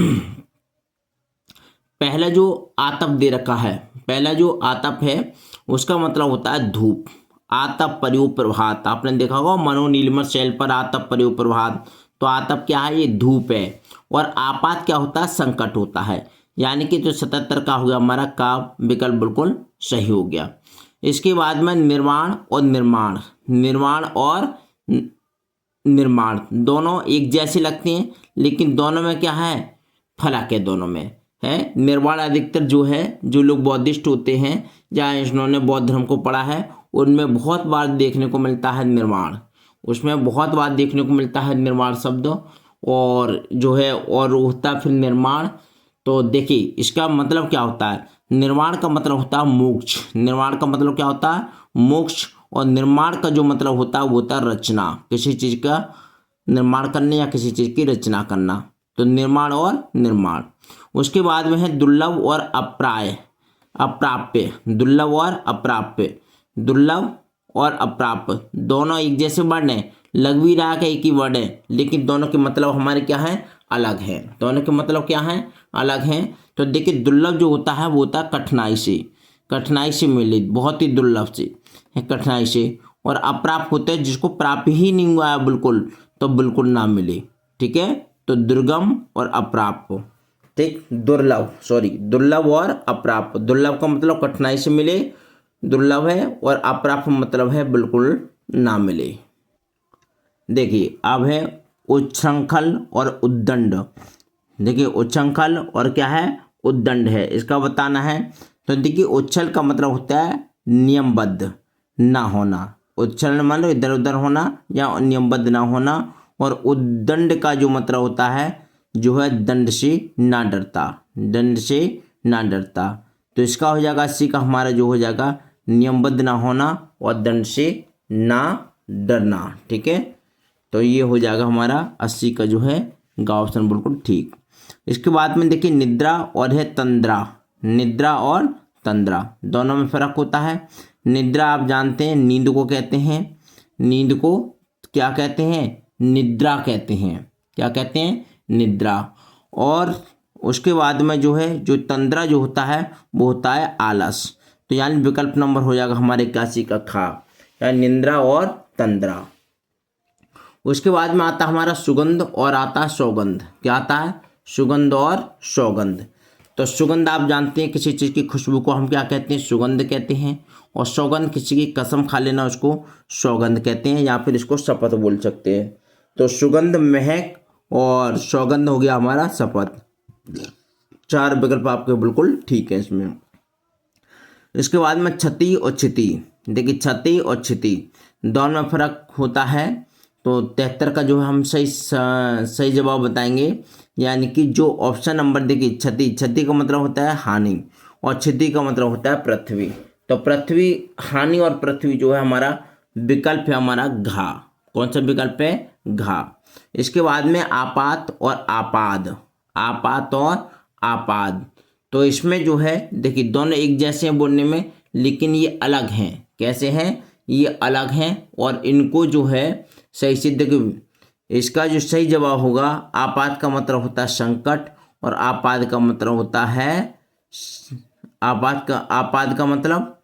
पहला जो आतप दे रखा है, पहला जो आतप है उसका मतलब होता है धूप। आतप प्रयोग प्रभात, आपने देखा होगा मनोनीलिमा शैल पर आतप प्रयोग प्रभात। तो आतप क्या है, ये धूप है। और आपात क्या होता है, संकट होता है। यानी कि जो 77 का हो गया हमारा का विकल्प बिल्कुल सही हो गया। इसके बाद में निर्माण और निर्माण, निर्माण और निर्माण दोनों एक जैसे लगते हैं, लेकिन दोनों में क्या है, फर्क है दोनों में है। निर्वाण अधिकतर जो है, जो लोग बौद्धिस्ट होते हैं या इन्होंने बौद्ध धर्म को पढ़ा है, उनमें बहुत बार देखने को मिलता है निर्माण, उसमें बहुत बार देखने को मिलता है निर्माण शब्द। और जो है और होता है फिर निर्माण। तो देखिए इसका मतलब क्या होता है, निर्माण का मतलब होता है मोक्ष, निर्माण का मतलब क्या होता है, मोक्ष। और निर्माण का जो मतलब होता है वो होता है रचना, किसी चीज का निर्माण करना या किसी चीज की रचना करना। तो निर्माण और निर्माण। उसके बाद में है दुर्लभ और अप्राय, अप्राप्य, दुर्लभ और अप्राप्य, दुर्लभ और अप्राप्य दोनों एक जैसे वर्ड हैं, लग भी रहा है एक ही वर्ड है, लेकिन दोनों के मतलब हमारे क्या है, अलग है। दोनों के मतलब क्या है, अलग हैं। तो देखिए दुर्लभ जो होता है वो होता है कठिनाई से, कठिनाई से मिले, बहुत ही दुर्लभ से है, कठिनाई से। और अप्राप्त होते हैं जिसको प्राप्त ही नहीं हुआ है बिल्कुल, तो बिल्कुल ना मिले। ठीक है, तो दुर्गम और अप्राप्य, ठीक, दुर्लभ, सॉरी दुर्लभ और अप्राप्य। दुर्लभ का मतलब कठिनाई से मिले, दुर्लभ है, और अप्राप्य मतलब है बिल्कुल ना मिले। देखिए अब है उच्छृंखल और उद्दंड। देखिए उच्छृंखल और क्या है, उद्दंड है, इसका बताना है। तो देखिए उच्छल का मतलब होता है नियमबद्ध ना होना, उच्छल मतलब इधर उधर होना या नियमबद्ध ना होना। और उद्दंड का जो मतलब होता है जो है दंड से ना डरता, दंड से ना डरता। तो इसका हो जाएगा 80 का हमारा जो हो जाएगा नियमबद्ध ना होना और दंड से ना डरना। ठीक है, तो ये हो जाएगा हमारा 80 का जो है गा ऑप्शन बिल्कुल ठीक। इसके बाद में देखिए निद्रा और है तंद्रा, निद्रा और तंद्रा दोनों में फर्क होता है। निद्रा आप जानते हैं नींद को कहते हैं, नींद को क्या कहते हैं, निद्रा कहते हैं, क्या कहते हैं, निद्रा। और उसके बाद में जो है जो तंद्रा जो होता है वो होता है आलस। तो यानी विकल्प नंबर हो जाएगा हमारे 81 का खा, यानी निद्रा और तंद्रा। उसके बाद में आता है हमारा सुगंध और आता है सौगंध। क्या आता है, सुगंध और सौगंध। तो सुगंध आप जानते हैं किसी चीज़ की खुशबू को हम क्या कहते हैं, सुगंध कहते हैं। और सौगंध किसी की कसम खा लेना उसको सौगंध कहते हैं, या फिर इसको शपथ बोल सकते हैं। तो सुगंध महक और सौगंध हो गया हमारा शपथ। 4 विकल्प आपके बिल्कुल ठीक है इसमें। इसके बाद में क्षति और क्षिति। देखिए क्षति और क्षिति दोनों में फर्क होता है। तो 73 का जो है हम सही जवाब बताएंगे, यानी कि जो ऑप्शन नंबर देखिए क्षति, क्षति का मतलब होता है हानि और क्षति का मतलब होता है पृथ्वी। तो पृथ्वी, हानि और पृथ्वी जो है हमारा विकल्प है हमारा घा। कौन सा विकल्प है, घा। इसके बाद में आपात और आपाद, आपात और आपाद। तो इसमें जो है देखिए दोनों एक जैसे हैं बोलने में, लेकिन ये अलग हैं। कैसे हैं, ये अलग हैं। और इनको जो है सही से देखिए, इसका जो सही जवाब होगा आपात का मतलब होता है संकट, और आपात का मतलब होता है आपात का मतलब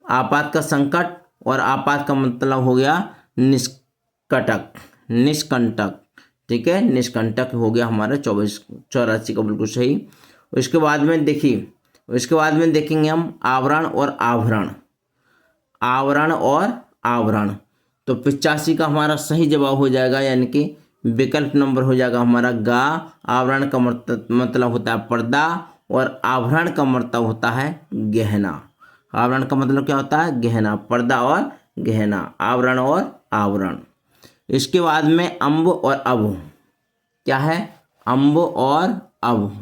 आपात का संकट, और आपात का मतलब हो गया निष्कटक, निष्कंटक। ठीक है, निष्कंटक हो गया हमारा 84 का बिल्कुल सही। उसके बाद में देखिए, उसके बाद में देखेंगे हम आवरण और आभरण, आवरण और आभरण। तो 85 का हमारा सही जवाब हो जाएगा, यानी कि विकल्प नंबर हो जाएगा हमारा गा। आवरण का मतलब होता है पर्दा, और आभरण का मतलब होता है गहना। आवरण का मतलब क्या होता है, गहना, पर्दा और गहना, आवरण और आवरण। इसके बाद में अम्ब और अब। क्या है, अम्ब और अब।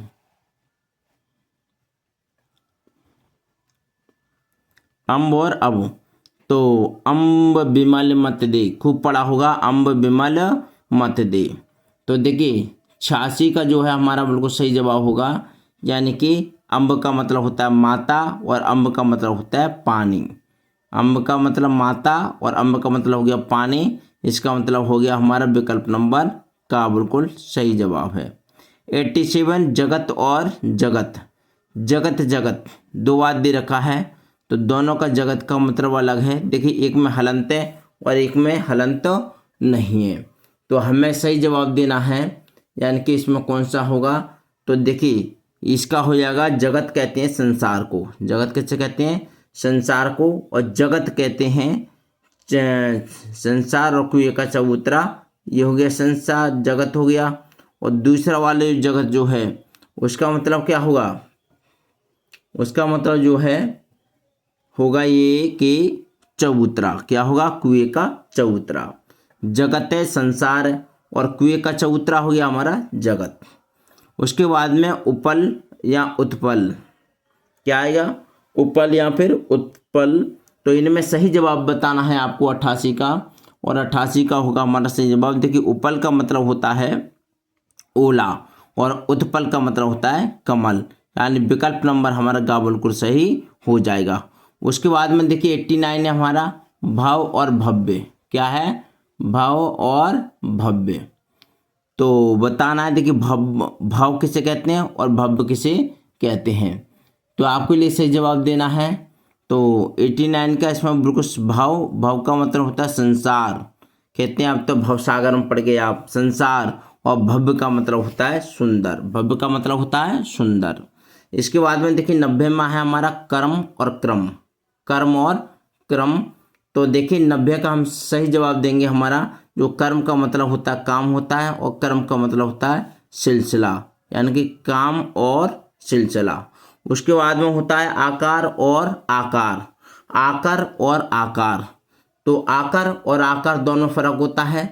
अम्ब और अब। तो अम्ब बिमल मत दे, खूब पढ़ा होगा, अम्ब बिमल मत दे। तो देखिए 86 का जो है हमारा बिल्कुल सही जवाब होगा, यानी कि अम्ब का मतलब होता है माता और अम्ब का मतलब होता है पानी। अम्ब का मतलब माता और अम्ब का मतलब हो गया पानी, इसका मतलब हो गया हमारा विकल्प नंबर का बिल्कुल सही जवाब है। 87 जगत और जगत, जगत जगत दो बात दे रखा है, तो दोनों का जगत का मतलब अलग है। देखिए एक में हलंत है और एक में हलंत नहीं है, तो हमें सही जवाब देना है, यानी कि इसमें कौन सा होगा। तो देखिए इसका हो जाएगा, जगत कहते हैं संसार को, जगत कैसे कहते हैं संसार को, और जगत कहते हैं संसार और कुएं का चबूतरा, ये हो गया संसार जगत हो गया। और दूसरा वाले जगत जो है उसका मतलब क्या होगा, उसका मतलब जो है होगा ये कि चबूतरा, क्या होगा कुएं का चबूतरा। जगत है संसार और कुएं का चबूतरा हो गया हमारा जगत। उसके बाद में उपल या उत्पल, क्या आएगा उपल या फिर उत्पल। तो इनमें सही जवाब बताना है आपको 88 का, और 88 का होगा हमारा सही जवाब। देखिए उपल का मतलब होता है ओला और उत्पल का मतलब होता है कमल, यानी विकल्प नंबर हमारा गा बिल्कुल सही हो जाएगा। उसके बाद में देखिए 89 है हमारा भाव और भव्य, क्या है भाव और भव्य। तो बताना है, देखिए भाव किसे कहते हैं और भव्य किसे कहते हैं, तो आपके लिए सही जवाब देना है। तो 89 का इसमें बिल्कुल भाव, भाव का मतलब होता है संसार, कहते हैं आप तो भवसागर में पड़ गए आप, संसार। और भव्य का मतलब होता है सुंदर, भव्य का मतलब होता है सुंदर। इसके बाद में देखिए 90 में है हमारा कर्म और क्रम, कर्म और क्रम। तो देखिए 90 का हम सही जवाब देंगे, हमारा जो कर्म का मतलब होता है काम होता है और कर्म का मतलब होता है सिलसिला, यानी कि काम और सिलसिला। उसके बाद में होता है आकार और आकार, आकार और आकार। तो आकार और आकार दोनों फर्क होता है।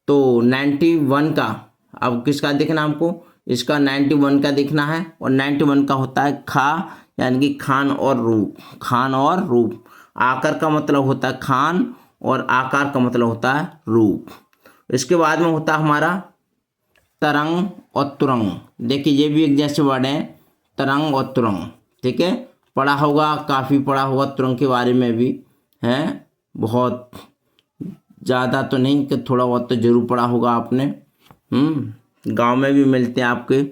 तो 91 का अब किसका देखना हमको, इसका 91 का देखना है, और 91 का होता है खा, यानी कि खान और रूप, खान और रूप। आकार का मतलब होता है खान और आकार का मतलब होता है रूप। इसके बाद में होता है हमारा तरंग और तुरंग। देखिए ये भी एक जैसे वर्ड हैं, तरंग और तुरंग, ठीक है, पढ़ा होगा, काफ़ी पढ़ा होगा तुरंग के बारे में भी है, बहुत ज़्यादा तो नहीं कि थोड़ा बहुत तो जरूर पढ़ा होगा आपने। गांव में भी मिलते हैं आपके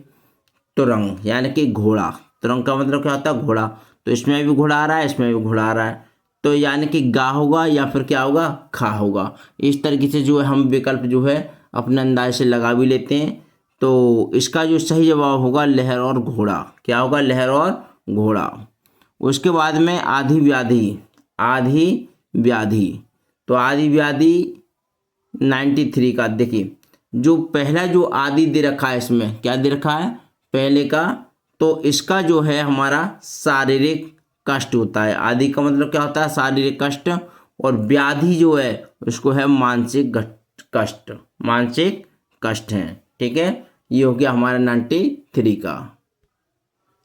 तुरंग, यानी कि घोड़ा। तुरंग का मतलब क्या होता है घोड़ा, तो इसमें भी घोड़ा आ रहा है, इसमें भी घोड़ा आ रहा है, तो यानी कि गा होगा या फिर क्या होगा खा होगा। इस तरीके से जो है हम विकल्प जो है अपने अंदाज से लगा भी लेते हैं। तो इसका जो सही जवाब होगा लहर और घोड़ा, क्या होगा लहर और घोड़ा। उसके बाद में आधी व्याधि, आधी व्याधि। तो आधी व्याधि 93 का, देखिए जो पहला जो आदि दे रखा है, इसमें क्या दे रखा है पहले का, तो इसका जो है हमारा शारीरिक कष्ट होता है। आदि का मतलब क्या होता है शारीरिक कष्ट, और व्याधि जो है उसको है मानसिक कष्ट, मानसिक कष्ट है, ठीक है। ये हो गया हमारा 93 का।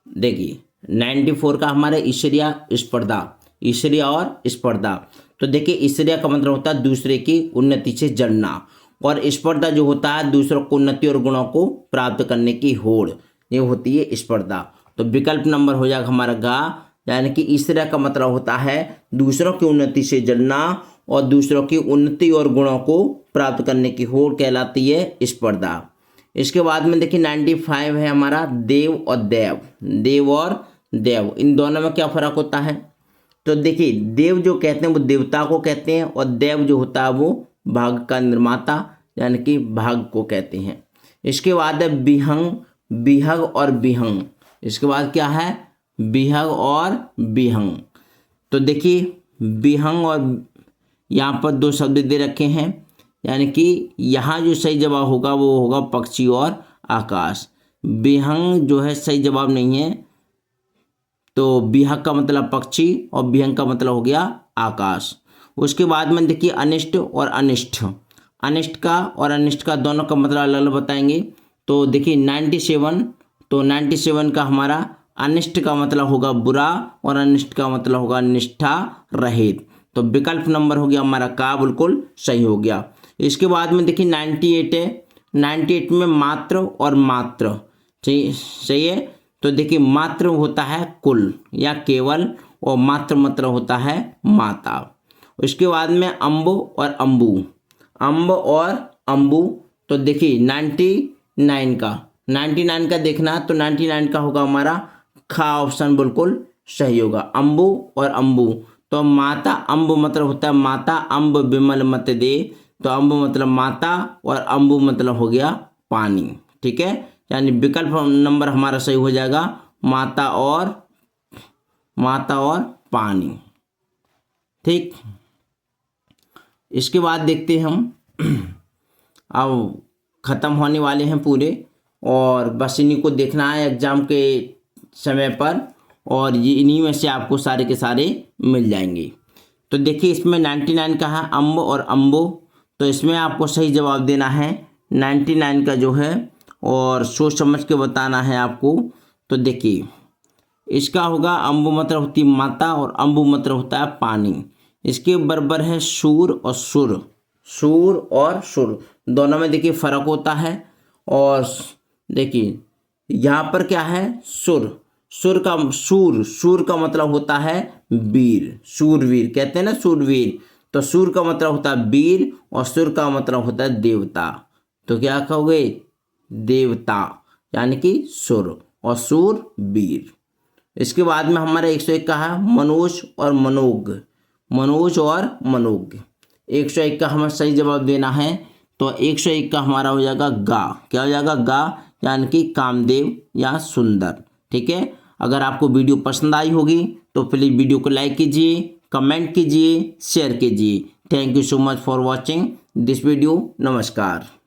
देखिए 94 का हमारा ईर्ष्या स्पर्धा, ईर्ष्या और स्पर्धा। तो देखिए ईर्ष्या का मतलब होता है दूसरे की उन्नति से जलना, और स्पर्धा जो होता है दूसरों को उन्नति और गुणों को प्राप्त करने की होड़, ये होती है स्पर्धा। तो विकल्प नंबर हो जाएगा हमारा गा, यानी कि ईर्ष्या का मतलब होता है दूसरों की उन्नति से जलना, और दूसरों की उन्नति और गुणों को प्राप्त करने की होड़ कहलाती है स्पर्धा। इसके बाद में देखिए 95 है हमारा देव और देव, देव और देव, इन दोनों में क्या फर्क होता है। तो देखिए देव जो कहते हैं वो देवता को कहते हैं, और देव जो होता है वो भाग का निर्माता, यानी कि भाग को कहते हैं। इसके बाद है बिहंग, बिहग और बिहंग। इसके बाद क्या है बिहग और बिहंग। तो देखिए बिहंग और यहाँ पर दो शब्द दे रखे हैं, यानी कि यहाँ जो सही जवाब होगा वो होगा पक्षी और आकाश। बिहंग जो है सही जवाब नहीं है, तो बिहग का मतलब पक्षी और बिहंग का मतलब हो गया आकाश। उसके बाद में देखिए अनिष्ट और अनिष्ट, अनिष्ट का और अनिष्ट का दोनों का मतलब अलग अलग बताएंगे। तो देखिए 97, तो 97 का हमारा अनिष्ट का मतलब होगा बुरा और अनिष्ट का मतलब होगा निष्ठा रहित। तो विकल्प नंबर हो गया हमारा का बिल्कुल सही हो गया। इसके बाद में देखिए 98 है, 98 में मात्र और मात्र, सही है। तो देखिए मात्र होता है कुल या केवल, और मात्र मतलब होता है माता। उसके बाद में अम्बो और अम्बू, अम्ब और अम्बू। तो देखिए 99 का देखना तो 99 का होगा हमारा खा ऑप्शन बिल्कुल सही होगा। अम्बू और अम्बू, तो माता अम्ब मतलब होता है माता, अम्ब बिमल मत दे, तो अम्ब मतलब माता और अम्बू मतलब हो गया पानी। ठीक है, यानी विकल्प नंबर हमारा सही हो जाएगा माता और पानी। ठीक, इसके बाद देखते हैं हम अब ख़त्म होने वाले हैं पूरे, और बस इन्हीं को देखना है एग्ज़ाम के समय पर, और ये इन्हीं में से आपको सारे के सारे मिल जाएंगे। तो देखिए इसमें 99 का है अम्ब और अम्बो, तो इसमें आपको सही जवाब देना है 99 का जो है, और सोच समझ के बताना है आपको। तो देखिए इसका होगा अम्बु मतलब होती माता और अम्बु मतलब होता है पानी। इसके बराबर है सूर और सुर, सूर और सुर दोनों में देखिए फर्क होता है। और देखिए यहाँ पर क्या है सुर, सूर का मतलब होता है वीर, सूरवीर कहते हैं ना सूरवीर, तो सूर का मतलब होता है वीर और सुर का मतलब होता है देवता। तो क्या कहोगे देवता, यानी कि सुर और सूर वीर। इसके बाद में हमारा 101 का है मनोज और मनोग, मनोज और मनोग। 101 का हमें सही जवाब देना है, तो 101 का हमारा हो जाएगा गा, क्या हो जाएगा गा, यानी कि कामदेव या सुंदर। ठीक है, अगर आपको वीडियो पसंद आई होगी तो प्लीज़ वीडियो को लाइक कीजिए, कमेंट कीजिए, शेयर कीजिए। Thank you so much for watching this video. नमस्कार।